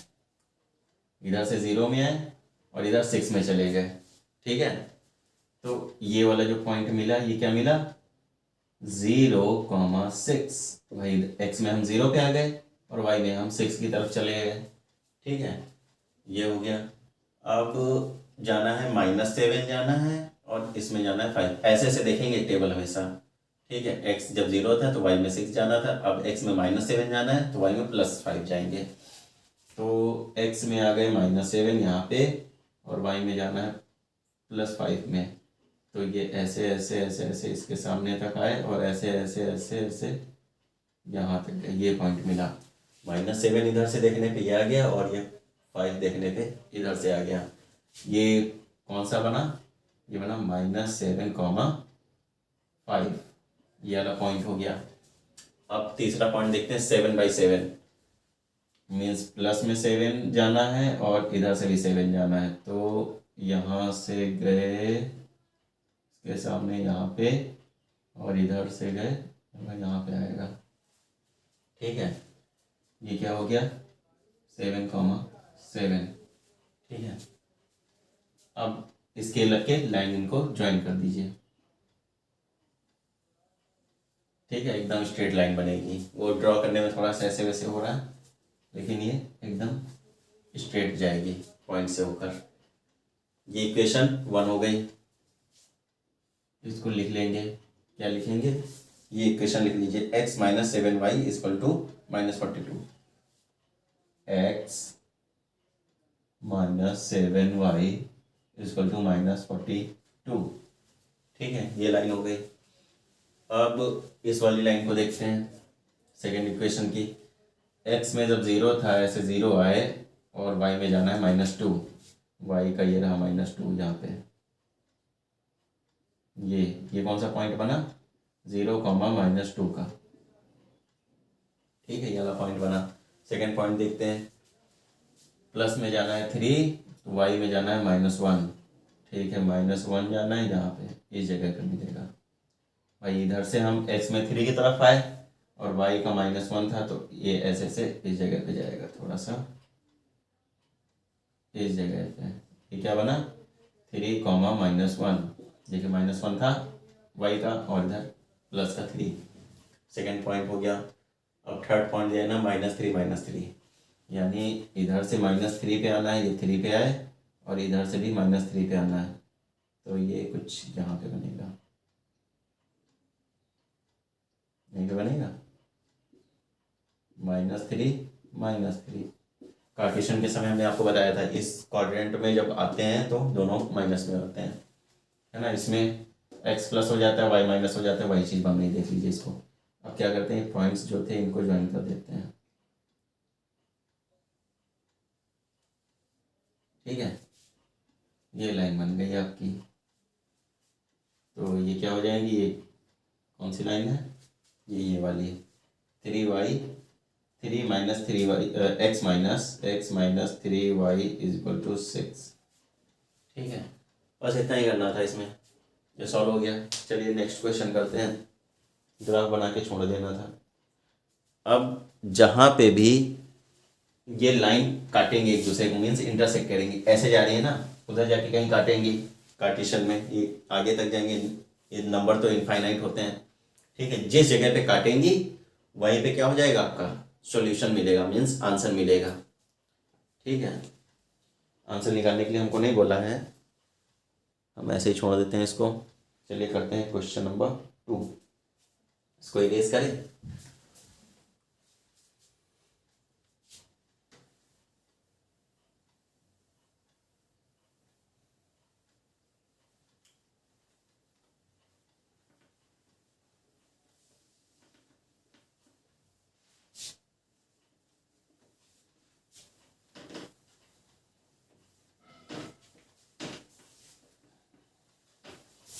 इधर से 0 में आए और इधर 6 में चले गए, ठीक है। तो ये वाला जो पॉइंट मिला, ये क्या मिला, 0,6। भाई x में हम 0 पे आ गए और y में हम 6 की तरफ चले गए, ठीक है। ये हो गया। अब जाना है -7 जाना है और इसमें जाना है 5। ऐसे ऐसे देखेंगे टेबल हमेशा, ठीक है। x जब 0 था तो y में 6 जाना था, अब x में -7 जाना है तो y में +5 जाएंगे। तो x में आ गए -7 यहाँ पे और y में जाना है +5 में। तो ये ऐसे ऐसे ऐसे ऐसे इसके सामने तक आए और ऐसे ऐसे ऐसे ऐसे यहाँ तक गए, ये पॉइंट मिला। -7 इधर से देखने पे ये आ गया और ये 5 देखने पे इधर से आ गया। ये कौन सा बना, ये बना -7,5, ये वाला पॉइंट हो गया। अब तीसरा पॉइंट देखते हैं, 7/7 मीन्स प्लस में 7 जाना है और इधर से भी 7 जाना है। तो यहाँ से गए इसके सामने यहाँ पे और इधर से गए यहाँ पे आएगा, ठीक है। ये क्या हो गया, 7,7, ठीक है। अब इसके लग के लाइन इनको ज्वाइन कर दीजिए, ठीक है। एकदम स्ट्रेट लाइन बनेगी। वो ड्रॉ करने में थोड़ा सा ऐसे वैसे हो रहा है, लेकिन ये एकदम स्ट्रेट जाएगी पॉइंट से होकर। ये इक्वेशन 1 हो गई। इसको लिख लेंगे, क्या लिखेंगे, ये इक्वेशन लिख लीजिए, x - 7y = -42। x - 7y = -42, ठीक है। ये लाइन हो गई। अब इस वाली लाइन को देखते हैं, सेकेंड इक्वेशन की। x में जब 0 था, ऐसे 0 आए और y में जाना है -2, y का ये रहा -2 यहाँ पे। ये कौन सा पॉइंट बना, 0, -2 का, ठीक है। ये वाला पॉइंट बना। सेकेंड पॉइंट देखते हैं, प्लस में जाना है 3 तो y में जाना है -1, ठीक है। -1 जाना है यहाँ पे, इस जगह पे मिलेगा। भाई इधर से हम x में 3 की तरफ आए और y का -1 था, तो ये ऐसे से इस जगह पे जाएगा, थोड़ा सा इस जगह पे। ये क्या बना, 3, -1, देखिए -1 था y का और इधर प्लस का 3। सेकेंड पॉइंट हो गया। अब थर्ड पॉइंट जो है ना, -3, यानी इधर से -3 पे आना है, ये 3 पे आए और इधर से भी -3 पे आना है, तो ये कुछ यहाँ पे बनेगा, यहीं पे बनेगा -3 कार्टेशियन के समय में आपको बताया था, इस क्वाड्रेंट में जब आते हैं तो दोनों माइनस में होते हैं, है ना। इसमें x प्लस हो जाता है, y माइनस हो जाता है, वही चीज़ बन रही, देख लीजिए इसको। अब क्या करते हैं, पॉइंट्स जो थे इनको ज्वाइन कर देते हैं, ठीक है। ये लाइन बन गई आपकी। तो ये क्या हो जाएगी, ये कौन सी लाइन है, ये वाली 3y 3 - 3y x - 3y = 6, ठीक है। बस इतना ही करना था इसमें, ये सॉल्व हो गया। चलिए नेक्स्ट क्वेश्चन करते हैं, ग्राफ बना के छोड़ देना था। अब जहाँ पे भी ये लाइन काटेंगे एक दूसरे को, मीन्स इंटरसेक्ट करेंगे, ऐसे जा रही है ना, उधर जाके कहीं काटेंगी कार्टेशियन में, ये आगे तक जाएंगे। ये नंबर तो इनफाइनाइट होते हैं, ठीक है। जिस जगह पे काटेंगी वहीं पे क्या हो जाएगा, आपका सॉल्यूशन मिलेगा, मीन्स आंसर मिलेगा, ठीक है। आंसर निकालने के लिए हमको नहीं बोला है, हम ऐसे ही छोड़ देते हैं इसको। चलिए करते हैं क्वेश्चन नंबर 2, इसको इरेज करें।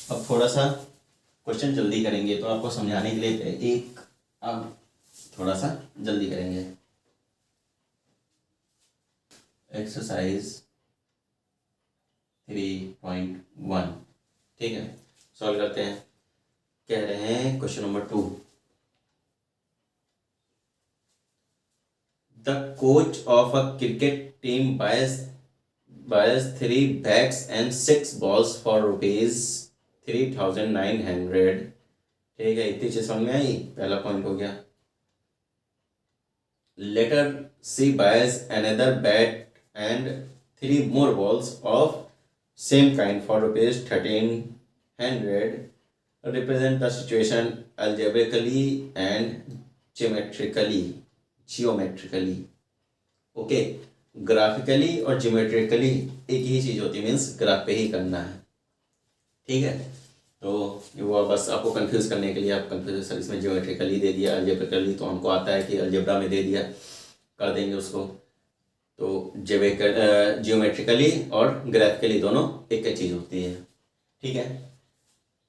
अब थोड़ा सा क्वेश्चन जल्दी करेंगे, तो आपको समझाने के लिए एक, अब थोड़ा सा जल्दी करेंगे। एक्सरसाइज 3.1। ठीक है, सॉल्व करते हैं। कह रहे हैं question number 2, the coach of a cricket team buys 3 bats and 6 balls for rupees 3,900। ठीक है, इतनी चीज समझ में आई, पहला पॉइंट हो गया। Letter C buys another bat and 3 more balls of same kind for rupees 1,300। represent the situation algebraically and geometrically। Okay, graphically और ज्योमेट्रिकली एक ही चीज होती है, मीन्स ग्राफ पे ही करना है। ठीक है, तो वो बस आपको कंफ्यूज करने के लिए आप कंफ्यूज सर इसमें ज्योमेट्रिकली दे दिया, अल्जेब्रिकली तो हमको आता है कि अलजेब्रा में दे दिया, कर देंगे उसको। तो ज्योमेट्रिकली और ग्राफिकली दोनों एक ही चीज़ होती है। ठीक है,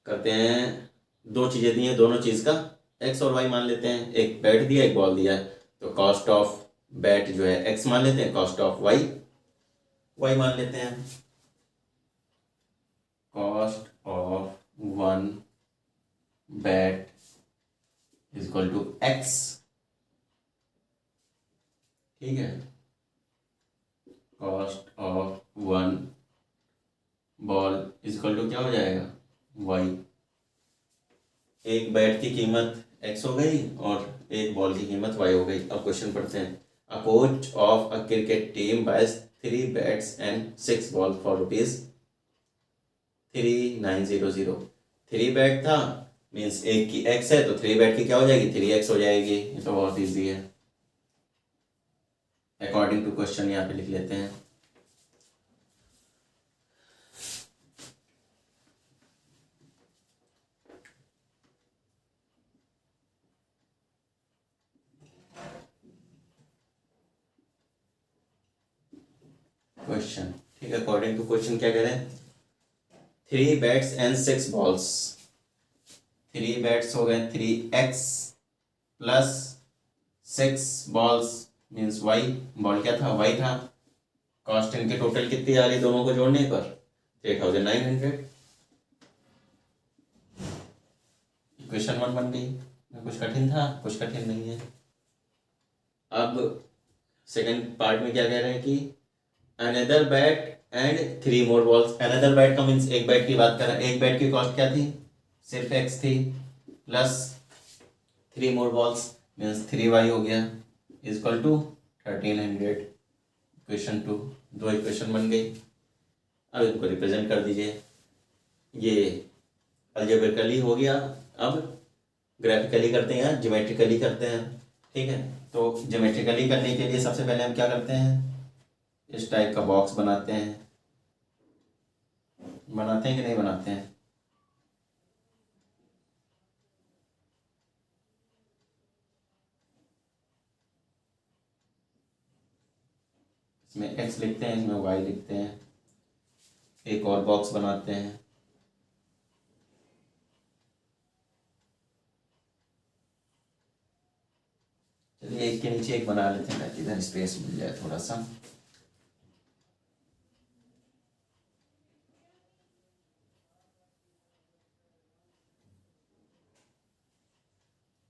करते हैं। 2 चीज़ें दी हैं, दोनों चीज़ का एक्स और वाई मान लेते हैं। एक बैट दिया, एक बॉल दिया है, तो कॉस्ट ऑफ बैट जो है एक्स मान लेते हैं, कॉस्ट ऑफ वाई मान लेते हैं। Cost of 1 bat is equal to x. ठीक है, cost of 1 ball is equal to क्या हो जाएगा, वाई। एक बैट की कीमत एक्स हो गई और एक बॉल की कीमत वाई हो गई। अब क्वेश्चन पढ़ते हैं। A coach of a cricket team buys 3 bats and 6 balls for rupees 3,900। 3 bat था, मीन्स एक की x है, तो 3 बैट की क्या हो जाएगी, 3x हो जाएगी। ये तो बहुत इजी है, अकॉर्डिंग टू क्वेश्चन यहाँ पे लिख लेते हैं। क्वेश्चन, ठीक है, अकॉर्डिंग टू क्वेश्चन क्या कह रहे हैं, 3 बैट्स एंड 6 बॉल्स। 3 बैट्स हो गए 3x plus 6 balls means y। Ball क्या था, y था। कॉस्ट इनके टोटल कितनी आ रही दोनों को जोड़ने पर, 3,900। इक्वेशन 1 बन गई। कुछ कठिन था, कुछ कठिन नहीं है। अब सेकंड पार्ट में क्या कह रहे हैं कि another bat and 3 more balls. Another bat का मीन्स एक बैट की बात कर रहे हैं। एक बैट की कॉस्ट क्या थी, सिर्फ x थी, प्लस 3 मोर बॉल्स मीन्स 3y हो गया, is equal to 1,300। Equation 2, 2 equation बन गई। अब इनको रिप्रेजेंट कर दीजिए। ये अलजेब्रिकली हो गया। अब ग्राफिकली करते हैं या ज्योमेट्रिकली करते हैं। ठीक है, तो ज्योमेट्रिकली करने के लिए सबसे पहले हम क्या करते हैं, इस टाइप का बॉक्स बनाते हैं। बनाते हैं कि नहीं बनाते हैं, इसमें x लिखते हैं, इसमें y लिखते हैं। एक और बॉक्स बनाते हैं। चलिए एक के नीचे एक बना लेते हैं ताकि इधर स्पेस मिल जाए थोड़ा सा।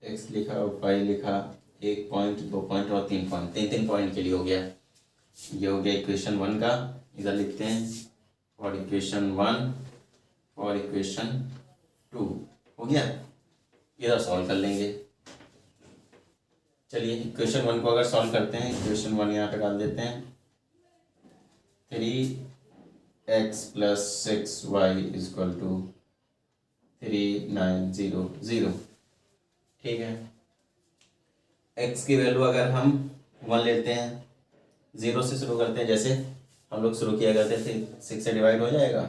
x लिखा और y लिखा, 1 पॉइंट 2 पॉइंट और 3 पॉइंट, 3 पॉइंट के लिए हो गया। ये हो गया इक्वेशन 1 का। इधर लिखते हैं फॉर इक्वेशन 1 और इक्वेशन 2 हो गया। इधर सॉल्व कर लेंगे। चलिए इक्वेशन 1 को अगर सॉल्व करते हैं, इक्वेशन 1 यहाँ पे डाल देते हैं। 3x plus 6y is equal to 3,900। ठीक है, x की वैल्यू अगर हम 1 लेते हैं, 0 से शुरू करते हैं, जैसे हम लोग शुरू किया करते थे, 6 से डिवाइड हो जाएगा,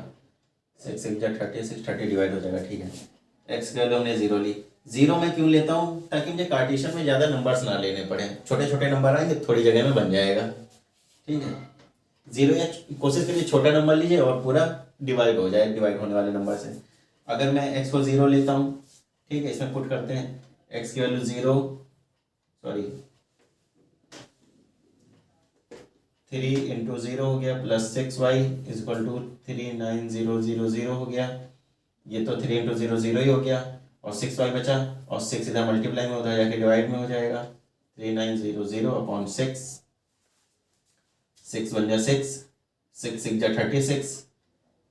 6 6 30, 30 डिवाइड हो जाएगा। ठीक है, x की वैल्यू हमने 0 ली। 0 में क्यों लेता हूँ, ताकि मुझे कार्टेशियन में ज़्यादा नंबर्स ना लेने पड़े, छोटे छोटे नंबर आएंगे, थोड़ी जगह में बन जाएगा। ठीक है, 0 या कोशिश करिए छोटा नंबर लीजिए और पूरा डिवाइड हो जाए, डिवाइड होने वाले नंबर से। अगर मैं x को 0 लेता हूँ, ठीक है, इसमें पुट करते हैं, x की वैल्यू 0, सॉरी 3 इंटू 0 हो गया plus 6y is equal to 39000 हो गया। ये तो 3 इंटू 0 ही हो गया और 6y बचा और 6 इधर मल्टीप्लाई में उधर जाके डिवाइड में हो जाएगा। 3900 अपॉन 6, 6 बन जा 6, 6 6 जा 36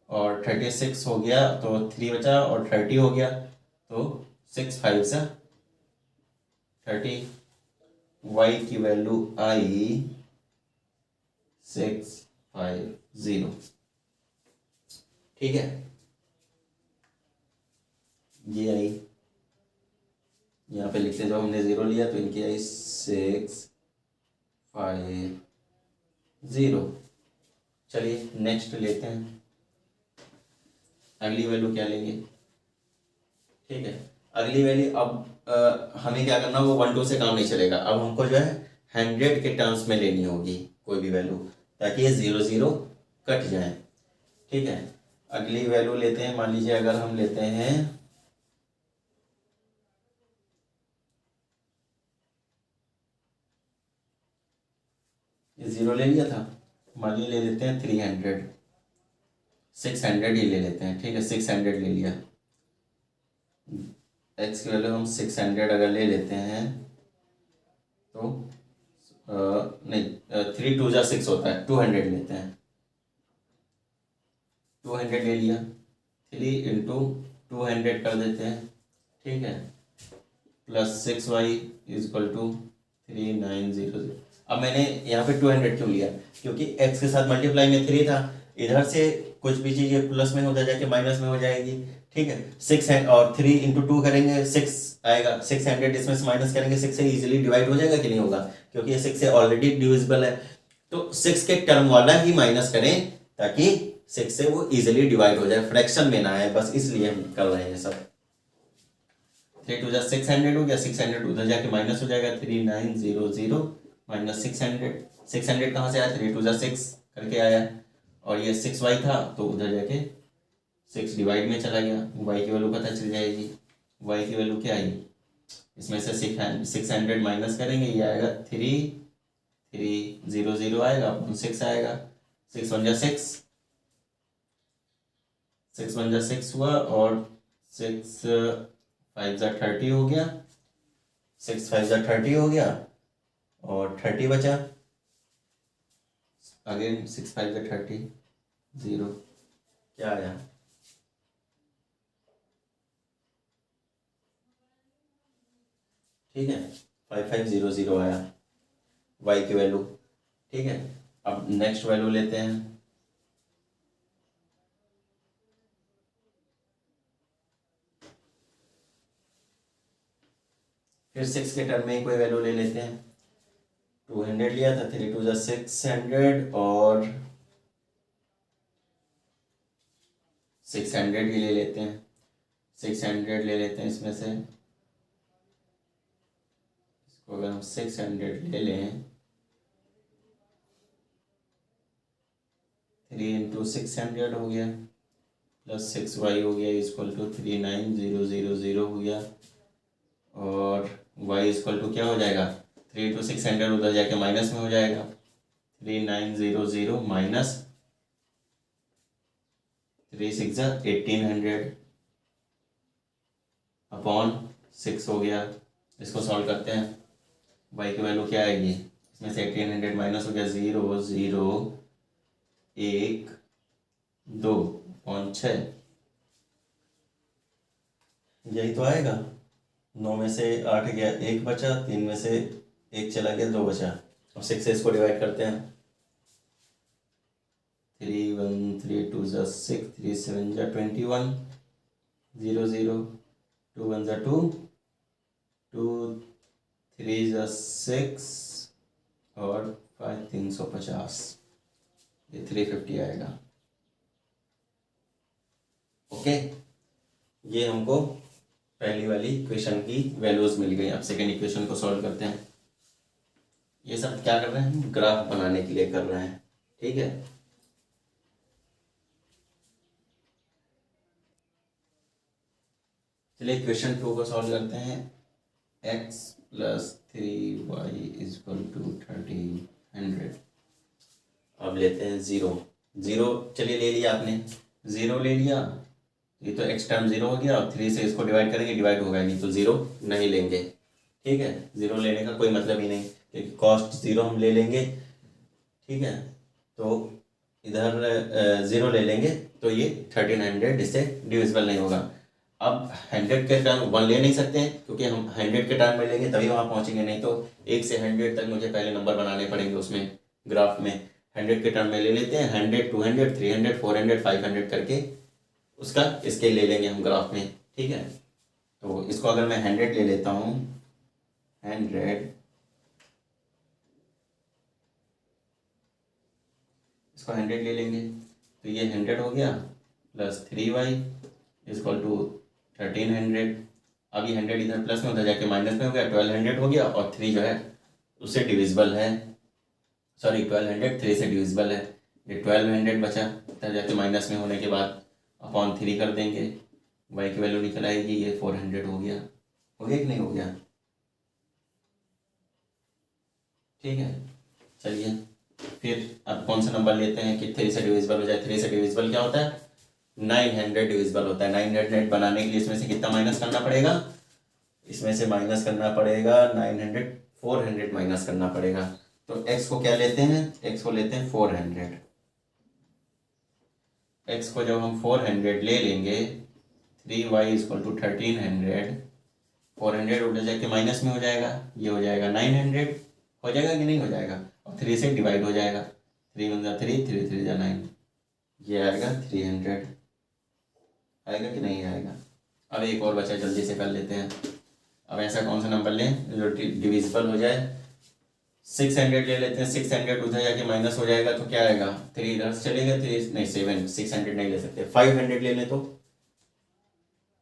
और 36 हो गया तो 3 बचा और 30 हो गया तो 6 5 से 30। y की वैल्यू आई 650। ठीक है, ये आई, यहाँ पे लिखते जब हमने 0 लिया तो इनकी आई 650। चलिए नेक्स्ट लेते हैं, अगली वैल्यू क्या लेंगे। ठीक है, अगली वैल्यू अब हमें क्या करना, वो 1 2 से काम नहीं चलेगा। अब हमको जो है 100 के टर्म्स में लेनी होगी कोई भी वैल्यू, ताकि ये 0 0 कट जाए। ठीक है, अगली वैल्यू लेते हैं, मान लीजिए अगर हम लेते हैं ये 0 ले लिया था, मान लीजिए ले लेते हैं 300, 600 ही ले लेते हैं। ठीक है, 600 ले लिया, एक्स की वैल्यू हम 600 अगर ले लेते हैं तो नहीं 3 2 जा 6 होता है, 200 लेते हैं, 200 ले लिया, 3 इंटू 200 कर देते हैं। ठीक है, plus 6y is equal to 3900। अब मैंने यहाँ पे 200 क्यों लिया, क्योंकि x के साथ मल्टीप्लाई में 3 था, इधर से कुछ भी चीज़ ये प्लस में होता जाके माइनस में हो जाएगी। ठीक है, 6 है और 3 इंटू 2 करेंगे 6 आएगा, 600 इसमें से माइनस करेंगे 6 से इजीली डिवाइड हो जाएगा कि नहीं होगा, क्योंकि ये 6 से ऑलरेडी डिविजिबल है। तो 6 के टर्म वाला ही माइनस करें ताकि 6 से वो इजीली डिवाइड हो जाए, फ्रैक्शन में ना आए, बस इसलिए हम कर रहे हैं सब। 3 2 जा 600 हो गया, 600 उधर जाके माइनस हो जाएगा, 3900 माइनस 600, 600 कहाँ से आया, 3 2 जा 6 करके आया और ये 6y था तो उधर जाके 6 डिवाइड में चला गया, y की वैल्यू पता चल जाएगी। y की वैल्यू क्या आई, इसमें से 600 माइनस करेंगे, ये आएगा 3300 आएगा, 6 आएगा, 6 1 जा 6, 6 1 जा 6 हुआ और 6 5 जा 30 हो गया, 6 5 जा 30 हो गया और 30 बचा, अगेन 6 5 जा 30, 0 क्या आया, ठीक है 5500 आया y की वैल्यू। ठीक है, अब नेक्स्ट वैल्यू लेते हैं, फिर 6 के टर्म में कोई वैल्यू ले लेते हैं, 200 लिया था, 3 2 जा 600 और 600 ही ले लेते हैं, 600 ले लेते हैं इसमें से, इसको अगर हम 600 ले लें, 3 इंटू 600 हो गया प्लस 6y हो गया इक्वल टू 39000 हो गया और y इक्वल टू क्या हो जाएगा, 3 इंटू 600 उधर जाके माइनस में हो जाएगा, 3900 माइनस 3 6 जा 1800 अपॉन 6 हो गया। इसको सॉल्व करते हैं, y की वैल्यू क्या आएगी, इसमें से 1800 माइनस हो गया 0 0 1 2 और 6, यही तो आएगा। 9 में से 8 गया, 1 बचा, 3 में से 1 चला गया, 2 बचा। अब 6 से इसको डिवाइड करते हैं, 3 1 3 2 जा 6, 3 7 जा 21, 0 0 2 1 जा 2, 2 3 जा 6 और 5 350, ये 350 आएगा। ओके, ये हमको पहली वाली इक्वेशन की वैल्यूज मिल गई। अब सेकेंड इक्वेशन को सॉल्व करते हैं। ये सब क्या कर रहे हैं, ग्राफ बनाने के लिए कर रहे हैं। ठीक है, चलिए इक्वेशन 2 को सॉल्व करते हैं। x + 3y = 1300। अब लेते हैं ज़ीरो। ज़ीरो चलिए ले लिया आपने, ज़ीरो ले लिया, ये तो एक्स टर्म ज़ीरो हो गया, और 3 से इसको डिवाइड करेंगे, डिवाइड होगा नहीं तो ज़ीरो नहीं लेंगे। ठीक है, ज़ीरो लेने का कोई मतलब ही नहीं, क्योंकि कॉस्ट ज़ीरो हम ले लेंगे। ठीक है, तो इधर ज़ीरो ले लेंगे, तो ये 1300 इससे डिविजिबल नहीं होगा। अब 100 के टर्म 1 ले नहीं सकते हैं, क्योंकि हम 100 के टर्म में लेंगे तभी वहाँ पहुँचेंगे, नहीं तो 1 से 100 तक मुझे पहले नंबर बनाने पड़ेंगे उसमें, ग्राफ में। 100 के टर्म में ले लेते हैं, 100, 200, 300, 400, 500 करके उसका स्केल ले लेंगे हम ग्राफ में। ठीक है, तो इसको अगर मैं 100 ले लेता हूँ, 100, इसको 100 ले लेंगे, तो ये 100 हो गया, प्लस 3y इजक्वल टू 1300। अब ये 100 इधर प्लस में, उधर जाके माइनस में हो गया, 1200 हो गया, और 3 जो है उससे डिविजिबल है, सॉरी 1200 3 से डिविजिबल है, ये 1200 बचा, इधर जाके माइनस में होने के बाद अपॉन 3 कर देंगे, y की वैल्यू निकल आएगी, ये 400 हो गया कि नहीं हो गया? ठीक है, चलिए फिर अब कौन सा नंबर लेते हैं कि 3 से डिविजिबल हो जाए। 3 से डिविजिबल क्या होता है? 900 डिविजिबल होता है। 900 बनाने के लिए इसमें से कितना माइनस करना पड़ेगा? इसमें से माइनस करना पड़ेगा 900, 400 माइनस करना पड़ेगा। तो x को क्या लेते हैं? x को लेते हैं 400। x को जब हम 400 ले लेंगे, 3y इक्वल टू 1300, 400 उधर जाके माइनस में हो जाएगा, ये हो जाएगा 900, हो जाएगा कि नहीं हो जाएगा? और 3 से डिवाइड हो जाएगा, 3 × 3, 3 3 9, ये आएगा 300। आएगा कि नहीं आएगा? अब एक और बचा, जल्दी से कर लेते हैं। अब ऐसा कौन सा नंबर लें जो डिविजिबल हो जाए? 600 ले लेते हैं। 600 उधर जाके माइनस हो जाएगा, तो क्या आएगा? 3 इधर से चलेगा, 3 नहीं 7, 600 नहीं ले सकते। 500 ले लें तो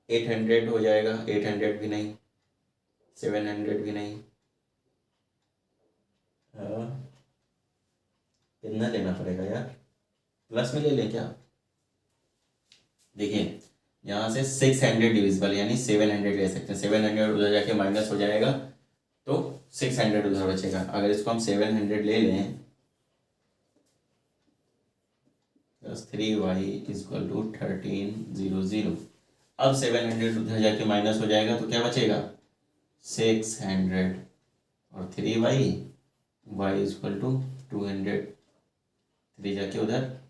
800 हो जाएगा, 800 भी नहीं, 700 भी नहीं। कितना लेना पड़ेगा यार? प्लस में ले लें क्या? देखिए यहाँ से 600 डिविजिबल, यानी 700 ले सकते हैं। 700 उधर जाके माइनस हो जाएगा, तो 600 उधर बचेगा। अगर इसको हम 700 ले लें, प्लस 3y इक्वल टू 1300। अब 700 उधर जाके माइनस हो जाएगा, तो क्या बचेगा? 600, और 3y, y इक्वल टू 200। 3 जाके उधर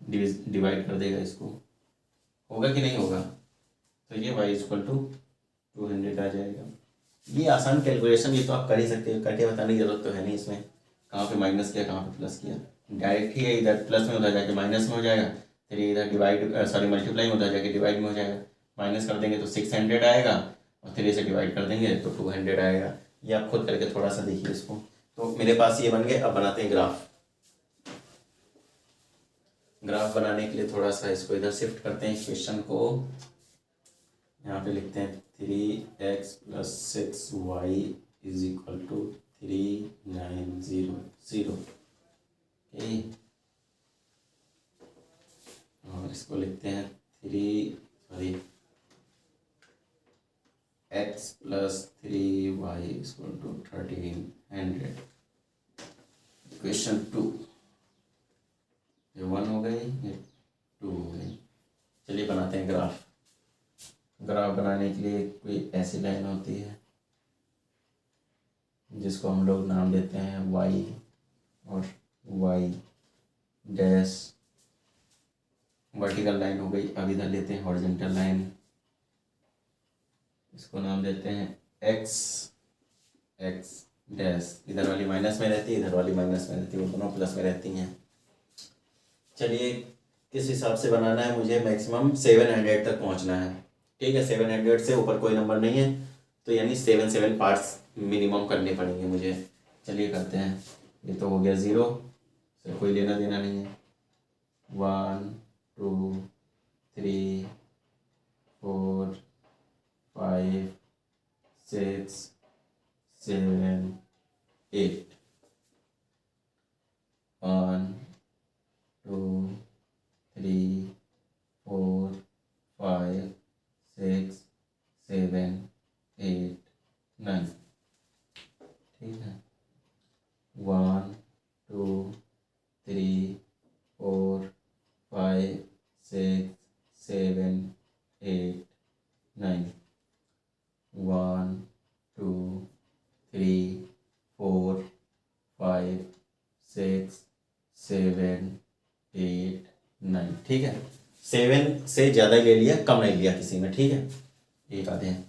डिवाइड कर देगा इसको, होगा कि नहीं होगा? तो ये y इक्वल टू 200 आ जाएगा। ये आसान कैलकुलेशन, ये तो आप कर ही सकते हो, करके बताने की जरूरत तो है नहीं इसमें। कहाँ पे माइनस किया, कहाँ पे प्लस किया, डायरेक्ट ही है। इधर प्लस में उधर जाके माइनस में हो जाएगा, फिर इधर डिवाइड सॉरी मल्टीप्लाई में उधर जाके डिवाइड में हो जाएगा। माइनस कर देंगे तो 600 आएगा, और 3 से डिवाइड कर देंगे तो 200 आएगा। ये आप खुद करके थोड़ा सा देखिए इसको। तो मेरे पास ये बन गए। अब बनाते हैं ग्राफ। ग्राफ बनाने के लिए थोड़ा सा इसको इधर शिफ्ट करते हैं, क्वेश्चन को यहाँ पे लिखते हैं 3x + 6y is equal to 3900। Okay, और इसको लिखते हैं x + 3y equal to 1300। Question 2, ये 1 हो गई, ये 2 हो गई। चलिए बनाते हैं ग्राफ। ग्राफ बनाने के लिए कोई ऐसी लाइन होती है जिसको हम लोग नाम देते हैं y, और y डैश वर्टिकल लाइन हो गई। अब इधर लेते हैं हॉरिजॉन्टल लाइन, इसको नाम देते हैं x, x डैश। इधर वाली माइनस में रहती है, इधर वाली माइनस में रहती है, वो दोनों प्लस में रहती हैं। चलिए किस हिसाब से बनाना है मुझे? मैक्सिमम 700 तक पहुंचना है। ठीक है, 700 से ऊपर कोई नंबर नहीं है, तो यानी 7 पार्ट्स मिनिमम करने पड़ेंगे मुझे। चलिए करते हैं। ये तो हो गया 0 से, कोई लेना देना नहीं है। 1 2 3 4 5 6 7 8। 1 2 3 4 5 6 7 8 9। ठीक है, 1 2 3 9 1 2 3 4 5 6 7 8 9। ठीक है, 7 से ज़्यादा ले लिया, कम नहीं लिया किसी में। ठीक है, एक आधे हैं।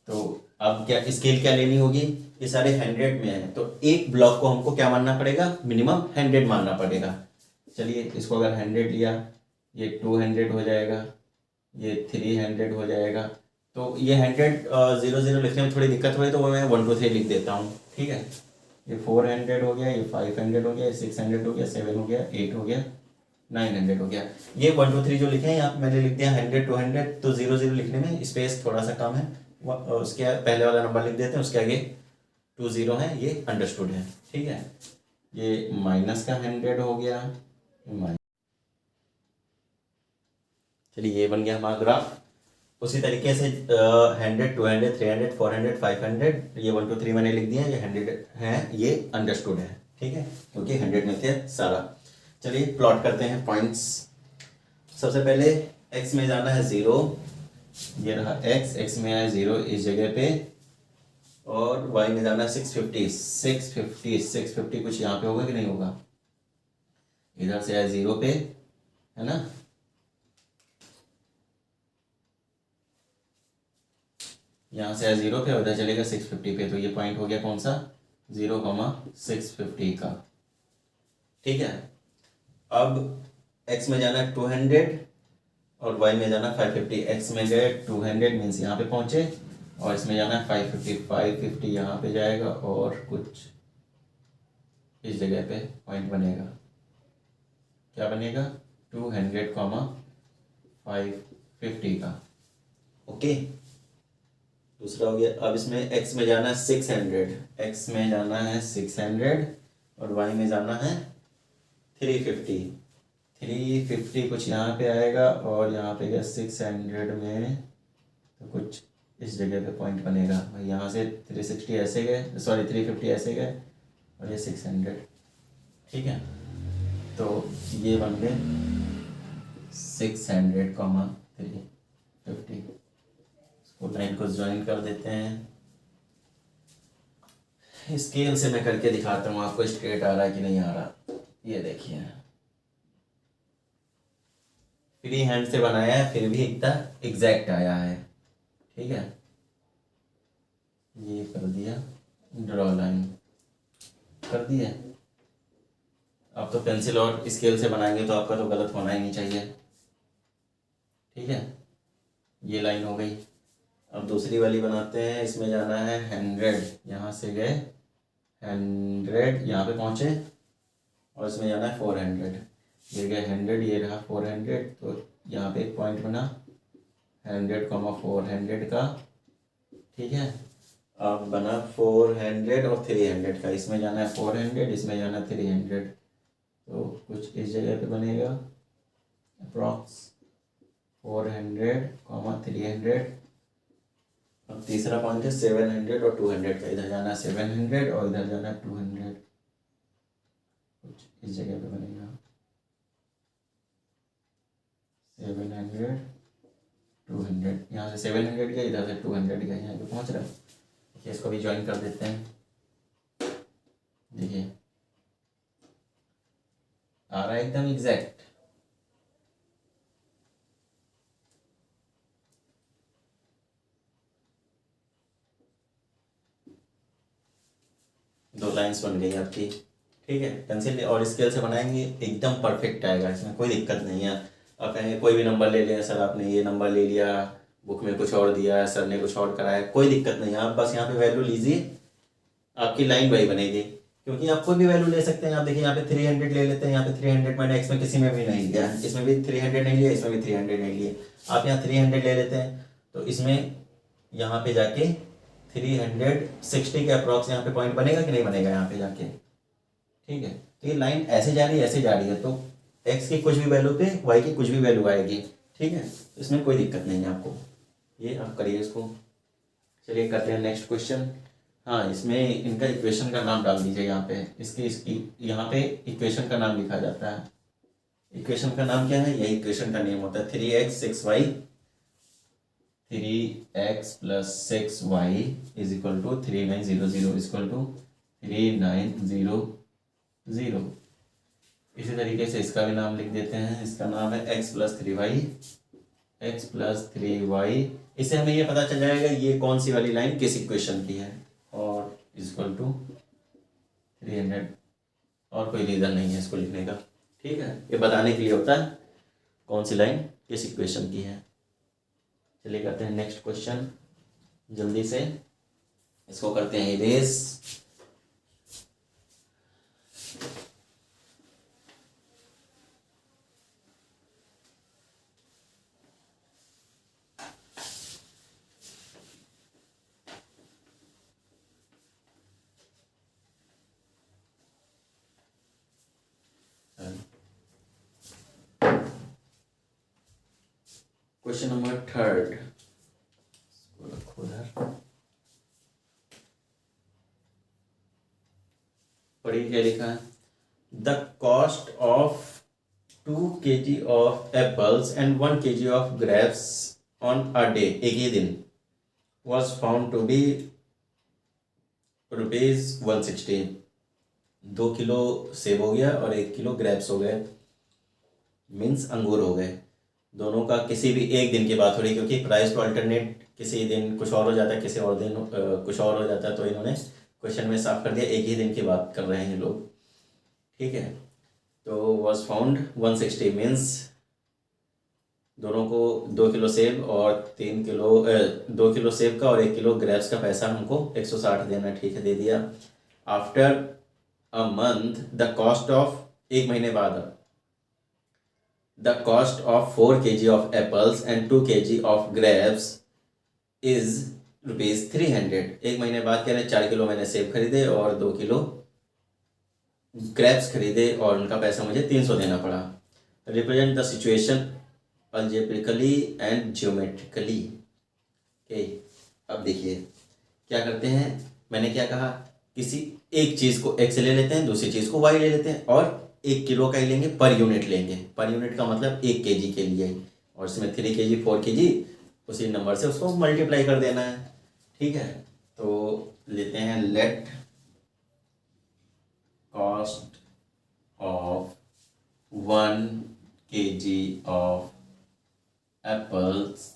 तो अब क्या स्केल क्या लेनी होगी, ये सारे 100 में है, तो एक ब्लॉक को हमको क्या मानना पड़ेगा, मिनिमम 100 मानना पड़ेगा। चलिए इसको अगर 100 लिया, ये 200 हो जाएगा, ये 300 हो जाएगा। तो ये 100 0 0 लिखने में थोड़ी दिक्कत हुई तो मैं 1 2 3 लिख देता हूँ। ठीक है, ये 400 हो गया, ये 500 हो गया, 600 हो गया, 7 हो गया, 8 हो गया, 900 हो गया। ये 1 2 3 जो लिखे हैं यहाँ पे मैंने लिख दिया 100 200, तो 0 0 लिखने में स्पेस थोड़ा सा कम है, उसके पहले वाला नंबर लिख देते हैं, उसके आगे 2 0 है, ये अंडरस्टूड है। ठीक है, ये माइनस का 100 हो गया, चलिए ये बन गया हमारा ग्राफ। उसी तरीके से 100 200 300 400 500, ये 1 2 3 मैंने लिख दिया, ये 100 है, ये अंडरस्टूड है। ठीक है, क्योंकि 100 में थे सारा। चलिए प्लॉट करते हैं पॉइंट्स। सबसे पहले x में जाना है 0, ये रहा x में आया 0 इस जगह पे, और y में जाना है 650 कुछ यहाँ पे होगा कि नहीं होगा, इधर से आया 0 पे, है ना। यहाँ से आया 0 पे, उधर चलेगा 650 पे, तो ये पॉइंट हो गया कौन सा, 0,650 का। ठीक है, अब x में जाना है 200 और y में जाना 550। x में गए 200 मीन्स यहाँ पे पहुँचे, और इसमें जाना है 550 यहाँ पे जाएगा, और कुछ इस जगह पे पॉइंट बनेगा, क्या बनेगा 200, 550 का। ओके, दूसरा हो गया। अब इसमें x में जाना है 600, x में जाना है 600 और y में जाना है 350 कुछ यहाँ पे आएगा, और यहाँ पे गया 600 में, तो कुछ इस जगह पे पॉइंट बनेगा। यहाँ से 360 ऐसे गए, सॉरी 350 ऐसे गए, और ये 600। ठीक है, तो ये बन गए 600, 350। इसको लाइन को ज्वाइन कर देते हैं। स्केल से मैं करके दिखाता हूँ आपको, स्ट्रेट आ रहा है कि नहीं आ रहा। ये देखिए, फ्री हैंड से बनाया है, फिर भी इतना एग्जैक्ट आया है। ठीक है, ये कर दिया, ड्रॉ लाइन कर दिया। अब तो पेंसिल और स्केल से बनाएंगे तो आपका तो गलत होना ही नहीं चाहिए। ठीक है, ये लाइन हो गई। अब दूसरी वाली बनाते हैं। इसमें जाना है 100, यहाँ से गए 100, यहाँ पे पहुँचे, और इसमें जाना है 400, ये गए 100, ये रहा 400, तो यहाँ पे एक पॉइंट बना 100, 400 का। ठीक है, अब बना 400 और 300 का। इसमें जाना है 400, इसमें जाना है 300, तो कुछ इस जगह पे बनेगा अप्रॉक्स 400, 300। अब तीसरा पॉइंट है 700 और 200 का। इधर जाना है 700 और इधर जाना है 200, कुछ इस जगह पे बनेगा 700 200। यहाँ से 700 गया, इधर से 200 गया, यहाँ पे पहुँच रहा है। देखिए इसको भी ज्वाइन कर देते हैं। देखिए आ रहा है एकदम एग्जैक्ट। दो लाइंस बन गई आपकी। ठीक है, पेंसिल और स्केल से बनाएंगे एकदम परफेक्ट आएगा, इसमें कोई दिक्कत नहीं है। आप कहेंगे कोई भी नंबर ले लिया सर, आपने ये नंबर ले लिया, बुक में कुछ और दिया, सर ने कुछ और कराया, कोई दिक्कत नहीं है। आप बस यहाँ पे वैल्यू लीजिए, आपकी लाइन वही बनेगी। क्योंकि आप कोई भी वैल्यू ले सकते हैं। आप देखिए यहाँ पे 300 ले लेते हैं, यहाँ पे 300 मैंने एक्स में किसी में भी नहीं लिया, इसमें भी 300 नहीं लिया, इसमें भी 300 नहीं लिए। आप यहाँ 300 ले लेते हैं, तो इसमें यहाँ पे जाके 360 के अप्रॉक्स यहाँ पे पॉइंट बनेगा कि नहीं बनेगा यहाँ पे जाके। ठीक है, तो ये लाइन ऐसे जा रही है, ऐसे जा रही है, तो एक्स की कुछ भी वैल्यू पे वाई की कुछ भी वैल्यू आएगी। ठीक है, तो इसमें कोई दिक्कत नहीं है आपको। ये आप करिए इसको। चलिए करते हैं नेक्स्ट क्वेश्चन। हाँ, इसमें इनका इक्वेशन का नाम डाल दीजिए यहाँ पे। इसकी यहाँ पे इक्वेशन का नाम लिखा जाता है। इक्वेशन का नाम क्या है, यही इक्वेशन का नेम होता है 3x 6y 3x + 6y is equal to 3900 equal to 3900। इसी तरीके से इसका भी नाम लिख देते हैं। इसका नाम है x + 3y, x + 3y। इससे हमें ये पता चल जाएगा ये कौन सी वाली लाइन किस इक्वेशन की है, और इक्वल टू 300। और कोई रीज़न नहीं है इसको लिखने का, ठीक है। ये बताने के लिए होता है कौन सी लाइन किस इक्वेशन की है। चलिए करते हैं नेक्स्ट क्वेश्चन जल्दी से, इसको करते हैं इरेज। क्वेश्चन नंबर 3, इसको रखो इधर। पढ़िए क्या लिखा है। The cost of 2 kg of apples and 1 kg of grapes on a day, एक ही दिन, वॉज फाउंड टू बी ₹160। 2 किलो सेब हो गया और 1 किलो ग्रेप्स हो गए, मीन्स अंगूर हो गए। दोनों का किसी भी एक दिन की बात हो रही, क्योंकि प्राइस तो अल्टरनेट, किसी दिन कुछ और हो जाता है, किसी और दिन कुछ और हो जाता है, तो इन्होंने क्वेश्चन में साफ कर दिया एक ही दिन की बात कर रहे हैं लोग, ठीक है। तो वॉज फाउंड 160 मीन्स दोनों को 2 किलो सेब और 2 किलो सेब का और 1 किलो ग्रेप्स का पैसा हमको 160 देना, ठीक है, दे दिया। After a month the cost of, एक महीने बाद, the cost of 4 kg of apples and 2 kg of grapes is ₹300। एक महीने बाद कह रहे हैं 4 किलो मैंने सेब खरीदे और 2 किलो ग्रेप्स खरीदे और उनका पैसा मुझे 300 देना पड़ा। Represent the situation algebraically and geometrically. Okay, अब देखिए क्या करते हैं। मैंने क्या कहा, किसी एक चीज़ को x ले लेते हैं, दूसरी चीज़ को y ले लेते हैं, और 1 किलो का ही लेंगे, पर यूनिट लेंगे। पर यूनिट का मतलब 1 kg के लिए, और इसमें 3 kg 4 kg उसी नंबर से उसको मल्टीप्लाई कर देना है, ठीक है। तो लेते हैं let cost of 1 kg of apples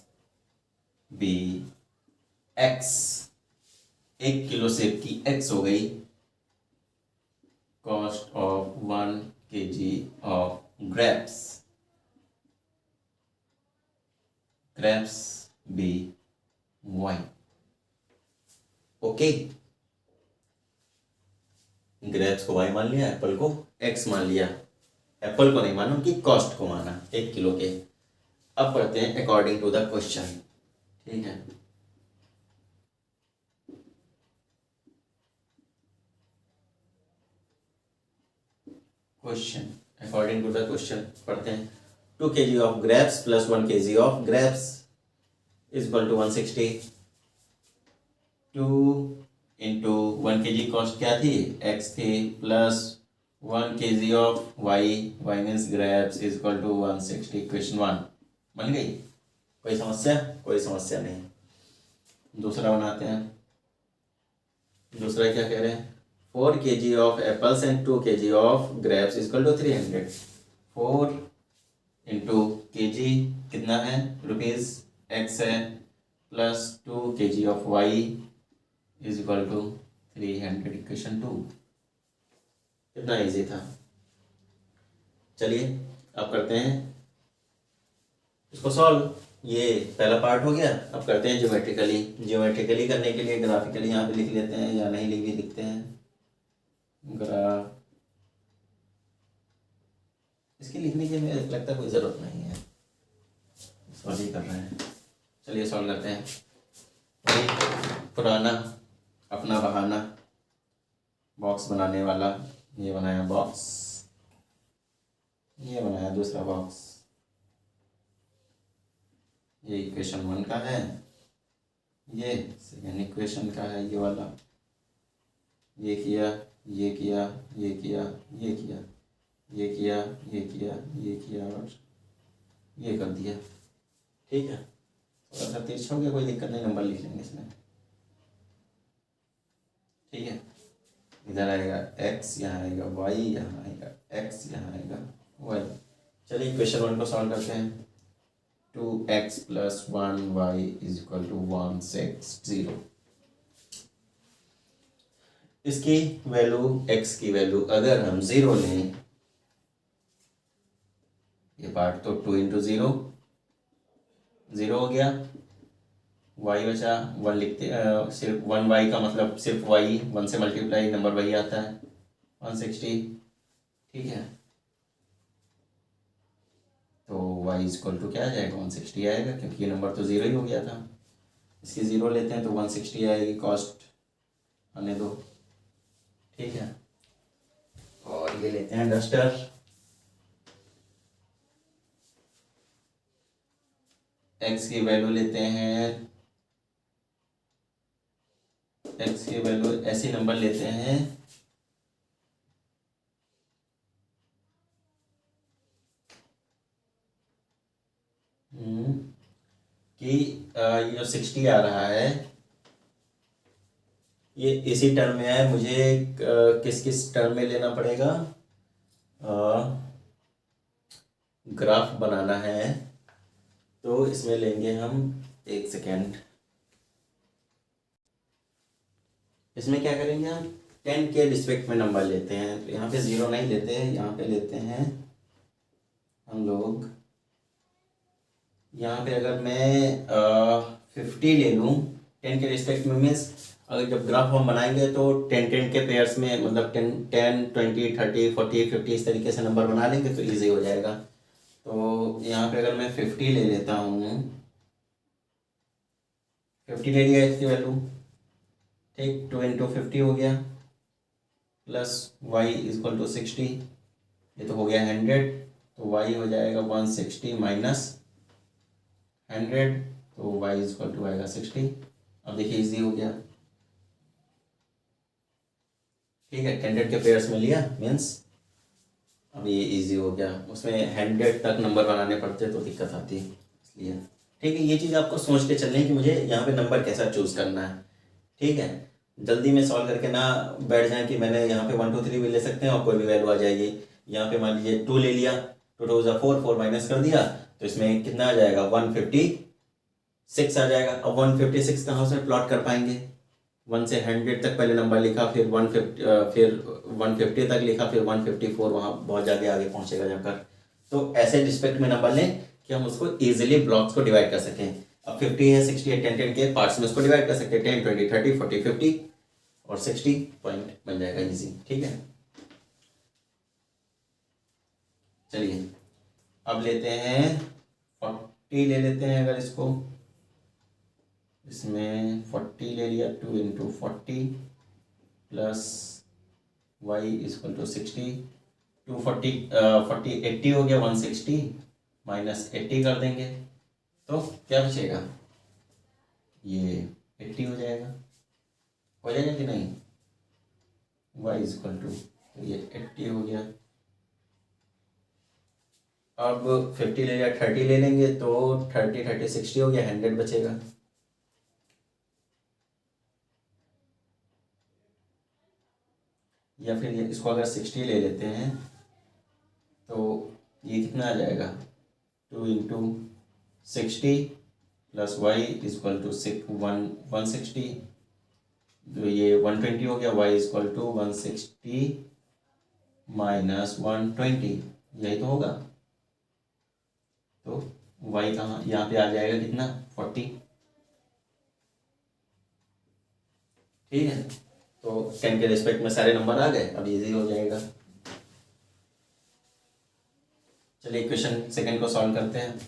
be x। 1 किलो सेब की x हो गई। Cost of 1 kg of grapes be y। Okay, grapes को y मान लिया, एप्पल को x मान लिया। एप्पल को नहीं माना, उनकी कॉस्ट को माना 1 किलो के। अब पढ़ते हैं अकॉर्डिंग टू द क्वेश्चन, ठीक है। Question, according to the question पढ़ते हैं। 2 kg of grapes plus 1 kg of grapes is equal to 160। 2 into 1 kg cost क्या थी, x थी, plus 1 kg of y means grapes is equal to 160। Equation 1 बन गई। कोई समस्या? कोई समस्या नहीं। दूसरा बनाते हैं। दूसरा क्या कह रहे हैं, 4 kg of apples and 2 kg of grapes is equal to 300। 4 into K G कितना है, ₹x है, plus 2 kg of y is equal to 300। Equation 2। कितना इजी था। चलिए अब करते हैं इसको सॉल्व। ये पहला पार्ट हो गया। अब करते हैं ज्योमेट्रिकली। ज्योमेट्रिकली करने के लिए ग्राफिकली यहाँ पे लिख लेते हैं, या नहीं लिख भी लिखते हैं ग्राफ। इसके लिखने की मुझे लगता है कोई ज़रूरत नहीं है, सॉल्व ही कर रहे हैं। चलिए सॉल्व करते हैं। वही पुराना अपना बहाना, बॉक्स बनाने वाला। ये बनाया बॉक्स, ये बनाया दूसरा बॉक्स। ये इक्वेशन 1 का है, ये सेकेंड इक्वेशन का है, ये वाला। ये किया, ये किया, ये किया, ये किया, ये किया, ये किया, ये किया और ये कर दिया, ठीक है। थोड़ा सा तिरछा हो गया, कोई दिक्कत नहीं, नंबर लिख लेंगे इसमें। ठीक है, इधर आएगा x, यहाँ आएगा y, यहाँ आएगा x, यहाँ आएगा y। चलिए क्वेश्चन 1 को सॉल्व करते हैं। 2x + 1y = 160। इसकी वैल्यू, x की वैल्यू अगर हम 0 लें, ये पार्ट तो 2 × 0 0 हो गया, y बचा 1 लिखते, सिर्फ 1y का मतलब सिर्फ y, 1 से मल्टीप्लाई नंबर वही आता है 160। ठीक है, तो y = क्या आ जाएगा, 160 आएगा, क्योंकि ये नंबर तो 0 ही हो गया था। इसकी 0 लेते हैं तो 160 आएगी, कॉस्ट आने दो। ठीक है, और ये लेते हैं डस्टर, x की वैल्यू लेते हैं, x की वैल्यू ऐसी नंबर लेते हैं कि ये जो 60 आ रहा है ये इसी टर्म में है। मुझे किस किस टर्म में लेना पड़ेगा, ग्राफ बनाना है, तो इसमें लेंगे हम, एक सेकेंड, इसमें क्या करेंगे हम, 10 के रिस्पेक्ट में नंबर लेते हैं। तो यहाँ पे 0 नहीं लेते हैं, यहाँ पे लेते हैं हम लोग, यहाँ पे अगर मैं 50 ले लूँ 10 के रिस्पेक्ट में, मीन्स अगर जब ग्राफ हम बनाएंगे तो 10 के पेयर्स में, मतलब 10 20 30 40 50 इस तरीके से नंबर बना लेंगे तो इजी हो जाएगा। तो यहाँ पे अगर मैं 50 ले लेता हूँ, 50 ले लिया इसकी वैल्यू, ठीक, 2 × 50 हो गया, प्लस y = 60, ये तो हो गया 100, तो y हो जाएगा 160 माइनस 100, तो y = आएगा 60। अब देखिए इजी हो गया। ठीक है, 100 के पेयर्स में लिया, मीन्स अब ये इजी हो गया। उसमें 100 तक नंबर बनाने पड़ते तो दिक्कत आती है, इसलिए। ठीक है, ये चीज़ आपको सोच के चलनी है कि मुझे यहाँ पे नंबर कैसा चूज़ करना है। ठीक है, जल्दी में सॉल्व करके ना बैठ जाए कि मैंने यहाँ पे 1 2 3 भी ले सकते हैं और कोई भी वैल्यू आ जाएगी। यहाँ पे मान लीजिए 2 ले लिया, 2 2 4 4 माइनस कर दिया, तो इसमें कितना आ जाएगा, 156 आ जाएगा। अब 156 कहाँ से प्लॉट कर पाएंगे, 1 से 100 तक पहले नंबर लिखा, फिर 150 तक लिखा, फिर 154, वहाँ बहुत ज़्यादा आगे पहुँचेगा जाकर। तो ऐसे रिस्पेक्ट में नंबर लें कि हम उसको ईजिली ब्लॉक्स को डिवाइड कर सकें। अब 50 है, 60 है, 10 10 के पार्ट्स में उसको डिवाइड कर सकते हैं, 10 20 30 40 50 और 60 पॉइंट बन जाएगा इजी। ठीक है, चलिए अब लेते हैं 40 ले लेते हैं। अगर इसको, इसमें 40 ले लिया, 2 × 40 प्लस y = 60, 240 40 80 हो गया, 160 माइनस 80 कर देंगे तो क्या बचेगा, ये 80 हो जाएगा। हो जाएगा कि नहीं, y = तो ये 80 हो गया। अब 50 ले लिया, 30 ले लेंगे तो 30 30 60 हो गया, 100 बचेगा। या फिर ये इसको अगर 60 ले लेते हैं तो ये कितना आ जाएगा, 2 × 60 प्लस y = 160, तो ये 120 हो गया, y = 160 माइनस 120, यही तो होगा। तो y कहाँ, यहाँ पे आ जाएगा कितना, 40। ठीक है, तो 10 के रिस्पेक्ट में सारे नंबर आ गए, अब इजी हो जाएगा। चलिए क्वेश्चन सेकंड को सॉल्व करते हैं।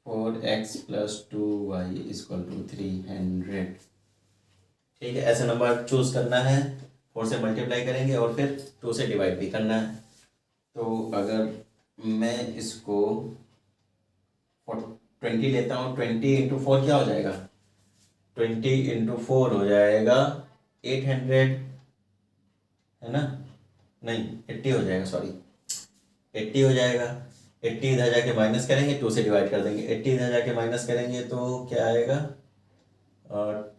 4x + 2y = 300। ठीक है, ऐसे नंबर चूज करना है, 4 से मल्टीप्लाई करेंगे और फिर 2 से डिवाइड भी करना है। तो अगर मैं इसको 20 लेता हूँ, 20 × 4 क्या हो जाएगा, 20 × 4 हो जाएगा 800, है ना, नहीं 80 हो जाएगा, सॉरी 80 हो जाएगा। 80 इधर जाके माइनस करेंगे, 2 से डिवाइड कर देंगे। 80 इधर जाके माइनस करेंगे तो क्या आएगा,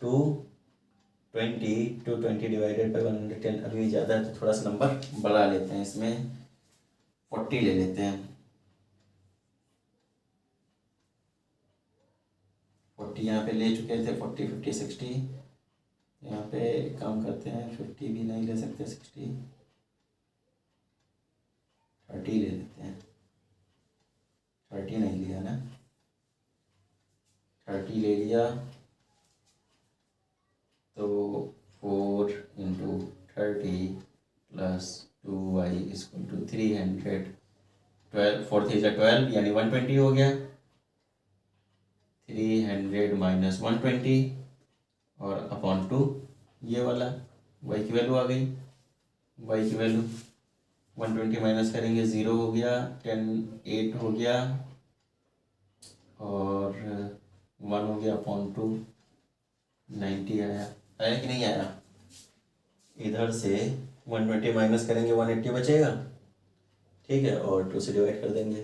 220, 220 डिवाइडेड बाई 110। अभी ज़्यादा है तो थोड़ा सा नंबर बढ़ा लेते हैं, इसमें 40 ले लेते हैं। 40 यहाँ पे ले चुके थे, 40, 50, 60। यहाँ पे काम करते हैं, 50 भी नहीं ले सकते, 60, 30 ले लेते हैं। 30 नहीं लिया ना, 30 ले लिया तो 4 into 30 plus 2y equal to 300। 12, 4 3 12 यानी 120 हो गया। 300 माइनस 120 और अपॉन 2 ये वाला y की वैल्यू आ गई। y की वैल्यू 120 माइनस करेंगे 0 हो गया, 10 8 हो गया और 1 हो गया अपॉन 2, 90 आया। आया कि नहीं आया? इधर से 120 माइनस करेंगे 180 बचेगा, ठीक है, और 2 से डिवाइड कर देंगे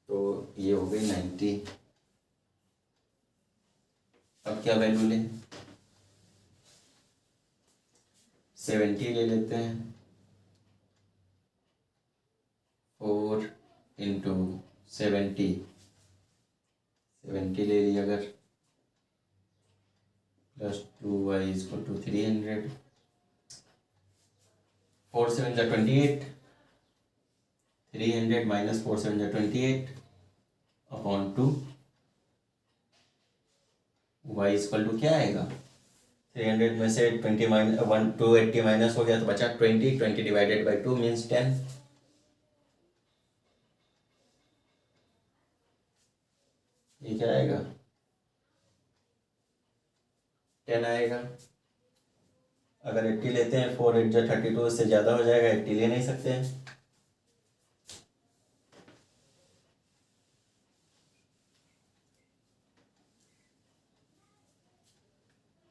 तो ये हो गई 90। अब क्या वैल्यू लें, 70 ले लेते हैं। 4 इंटू 70, 70 ले लिया अगर, प्लस 2y इक्वल टू 300। 4 7 जा 28, 300 माइनस 4 7 जा 28 अपॉन 2, y इक्वल टू क्या आएगा, 300 में से 20 माइनस 280 माइनस हो गया तो बचा 20, 20 डिवाइडेड बाई 2 मीन्स 10। ये क्या आएगा, 10 आएगा। अगर 80 लेते हैं, 4 8 जा 32, इससे ज़्यादा हो जाएगा, 80 ले नहीं सकते हैं।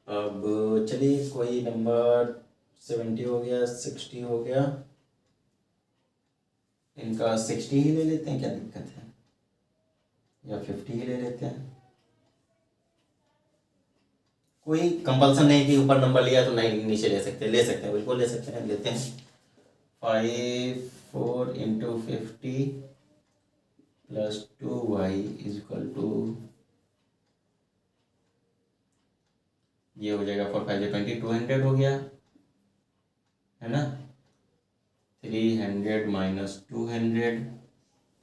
अब चलिए कोई नंबर 70 हो गया, 60 हो गया, इनका 60 ही ले लेते हैं, क्या दिक्कत है, या 50 ही ले लेते हैं। कोई कंपल्सन नहीं कि ऊपर नंबर लिया तो नहीं नीचे ले सकते, ले सकते हैं, बिल्कुल ले सकते हैं, लेते हैं। 5 4 into 50 plus 2y equal to, ये हो जाएगा 4 5 20, 200 हो गया है ना। 300 minus 200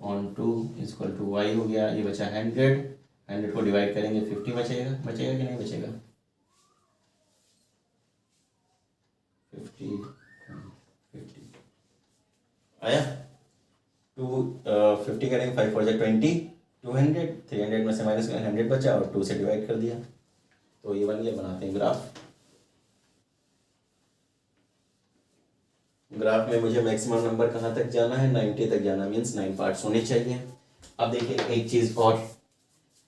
on 2 equal to y हो गया, ये बचा 100। 100 को डिवाइड करेंगे 50 बचेगा, बचेगा कि नहीं बचेगा, 50 50 आया। 50 करेंगे, 5 4 20, 200, 300 में से माइनस 100 बचा और 2 से डिवाइड कर दिया तो ये वाली बनाते हैं ग्राफ। ग्राफ में मुझे मैक्सिमम नंबर कहाँ तक जाना है, 90 तक जाना, मीन्स 9 पार्ट्स होने चाहिए। अब देखिए एक चीज़ और,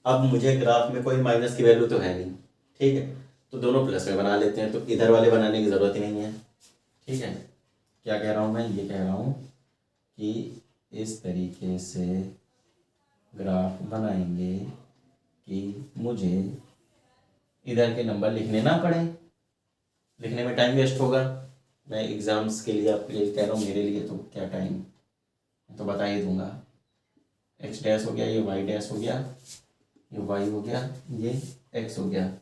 अब मुझे ग्राफ में कोई माइनस की वैल्यू तो है नहीं, ठीक है, तो दोनों प्लस में बना लेते हैं, तो इधर वाले बनाने की ज़रूरत ही नहीं है, ठीक है। क्या कह रहा हूँ मैं, ये कह रहा हूँ कि इस तरीके से ग्राफ बनाएंगे कि मुझे इधर के नंबर लिखने ना पड़े, लिखने में टाइम वेस्ट होगा। मैं एग्ज़ाम्स के लिए आपके लिए कह रहा हूँ, मेरे लिए तो क्या टाइम, तो बता ही दूंगा। एक्स डैश हो गया, ये वाई डैश हो गया, ये वाई हो गया, ये एक्स हो गया।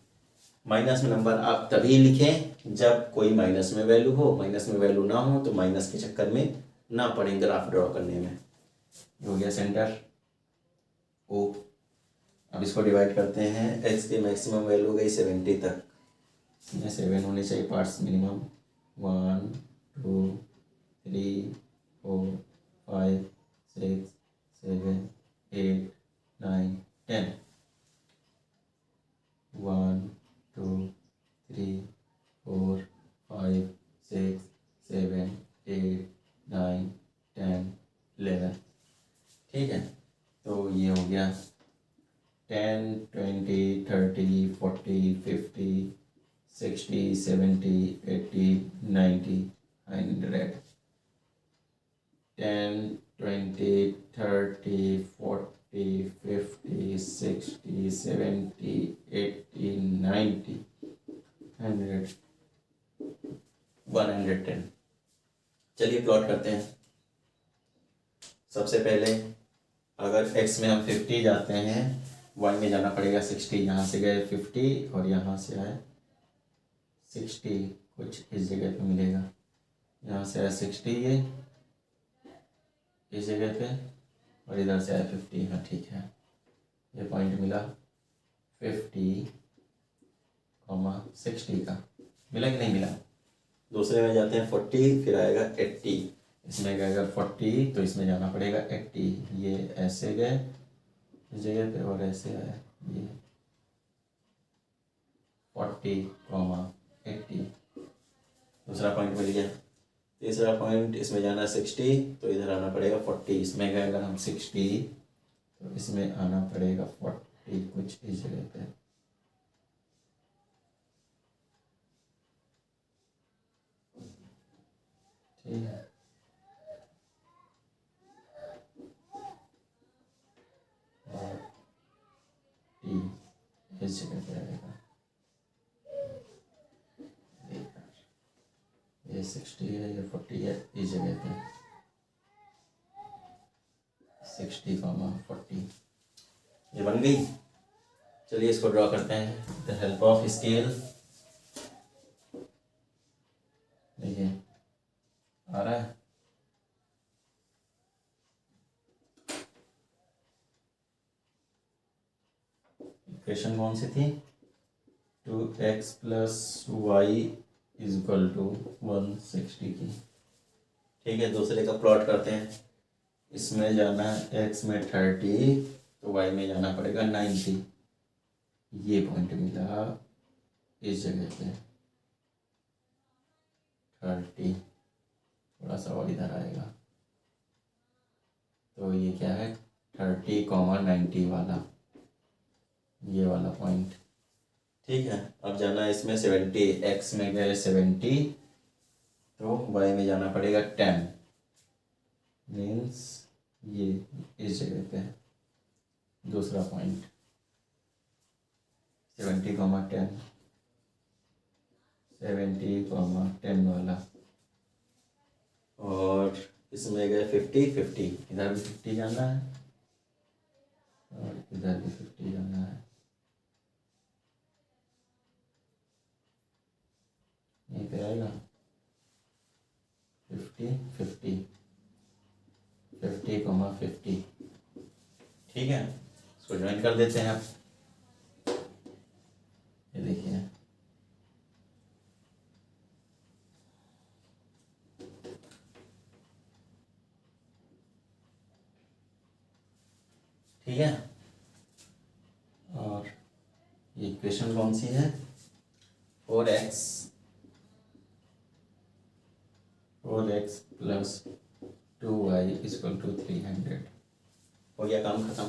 माइनस में नंबर आप तभी लिखें जब कोई माइनस में वैल्यू हो, माइनस में वैल्यू ना हो तो माइनस के चक्कर में ना पड़े ग्राफ ड्रॉ करने में। ये हो गया सेंटर ओ। अब इसको डिवाइड करते हैं, एक्स की मैक्सिमम वैल्यू हो गई 70 तक, इसमें 7 होने चाहिए पार्ट्स मिनिमम, 1 2 3 4 5 6 7 8 9 10, 1 2 3 4 5 6 7 8 9 10 11, ठीक है। तो ये हो गया 10 20 30 40 50 60 70 80 90 100। 10 20, 30, 40, 50, 60, 70, 80, 90, 100, 110। चलिए प्लॉट करते हैं। सबसे पहले अगर x में हम 50 जाते हैं, y में जाना पड़ेगा 60। यहाँ से गए 50 और यहाँ से आए 60, कुछ इस जगह पे मिलेगा। यहाँ से आया 60 ये इस जगह पे, और इधर से आया 50। हाँ ठीक है, ये पॉइंट मिला 50, 60 का। मिला कि नहीं मिला? दूसरे में जाते हैं 40, फिर आएगा 80। इसमें गएगा 40 तो इसमें जाना पड़ेगा 80। ये ऐसे गए इस जगह पे और ऐसे आया ये 40, 80। दूसरा पॉइंट मिल गया। तीसरा पॉइंट, इसमें जाना 60 तो इधर आना पड़ेगा 40। इसमें गए अगर हम 60 तो इसमें आना पड़ेगा 40, कुछ इस जगह पे। ठीक है, और इस जगह पे आएगा। ये 60 है, ये 40 है, इस जगह पे 60, 40 ये बन गई। चलिए इसको ड्रॉ करते हैं द हेल्प ऑफ स्केल। देखिए आ रहा है। इक्वेशन कौन सी थी? 2x + y = 160 की। ठीक है, दूसरे का प्लॉट करते हैं। इसमें जाना x में 30 तो y में जाना पड़ेगा 90। ये पॉइंट मिला इस जगह पे 30, थोड़ा सा और इधर आएगा तो ये क्या है 30, 90 वाला, ये वाला पॉइंट। ठीक है, अब जाना है इसमें 70। x में गए 70 तो y में जाना पड़ेगा 10, मीन्स ये इस जगह पे दूसरा पॉइंट 70, 10, 70, 10 वाला। और इसमें गए 50, 50 इधर भी 50 जाना है और इधर भी 50 जाना है। यहीं पे आएगा 50, 50, 50, 50। ठीक है, इसको ज्वाइन कर देते हैं आप। ये देखिए ठीक है। और ये इक्वेशन कौन सी है? 4x + 2y = 300। हो गया काम खत्म,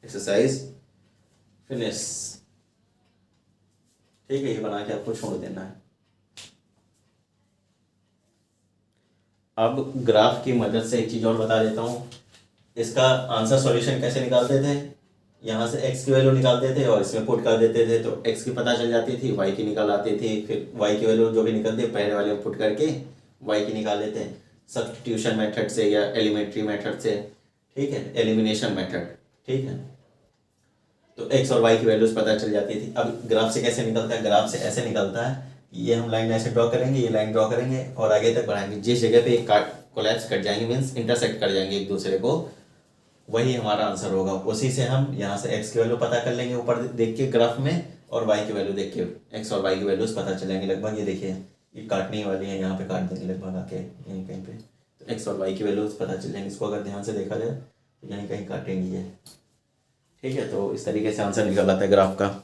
एक्सरसाइज फिनिश। ठीक है, ये बना के आपको छोड़ देना है। अब ग्राफ की मदद से एक चीज़ और बता देता हूँ। इसका आंसर सॉल्यूशन कैसे निकालते थे? यहाँ से x की वैल्यू निकालते थे और इसमें पुट कर देते थे तो x की पता चल जाती थी, y की निकाल आती थी। फिर y की वैल्यू जो भी निकलती है पहले वाले में पुट करके y की निकाल लेते हैं सब्स्टिट्यूशन मेथड से या एलिमेंट्री मेथड से। ठीक है, एलिमिनेशन मेथड। ठीक है, तो x और y की वैल्यूज पता चल जाती थी। अब ग्राफ से कैसे निकलता है? ग्राफ से ऐसे निकलता है, ये हम लाइन ऐसे ड्रॉ करेंगे, ये लाइन ड्रॉ करेंगे और आगे तक बढ़ाएंगे। जिस जगह पे एक कोलैप्स कट जाएंगे, मीन्स इंटरसेक्ट कर जाएंगे एक दूसरे को, वही हमारा आंसर होगा। उसी से हम यहाँ से x की वैल्यू पता कर लेंगे ऊपर देख के ग्राफ में, और y की वैल्यू देख के x और y की वैल्यूज पता चलेंगे लगभग। ये देखिए ये काटने वाली है, यहाँ पे काट देंगे लगभग आके यहीं कहीं पे, तो x और y की वैल्यूज पता चल जाएंगे। इसको अगर ध्यान से देखा जाए तो यहीं कहीं काटेंगे ये। ठीक है, तो इस तरीके से आंसर निकल आता है ग्राफ का।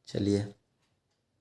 चलिए।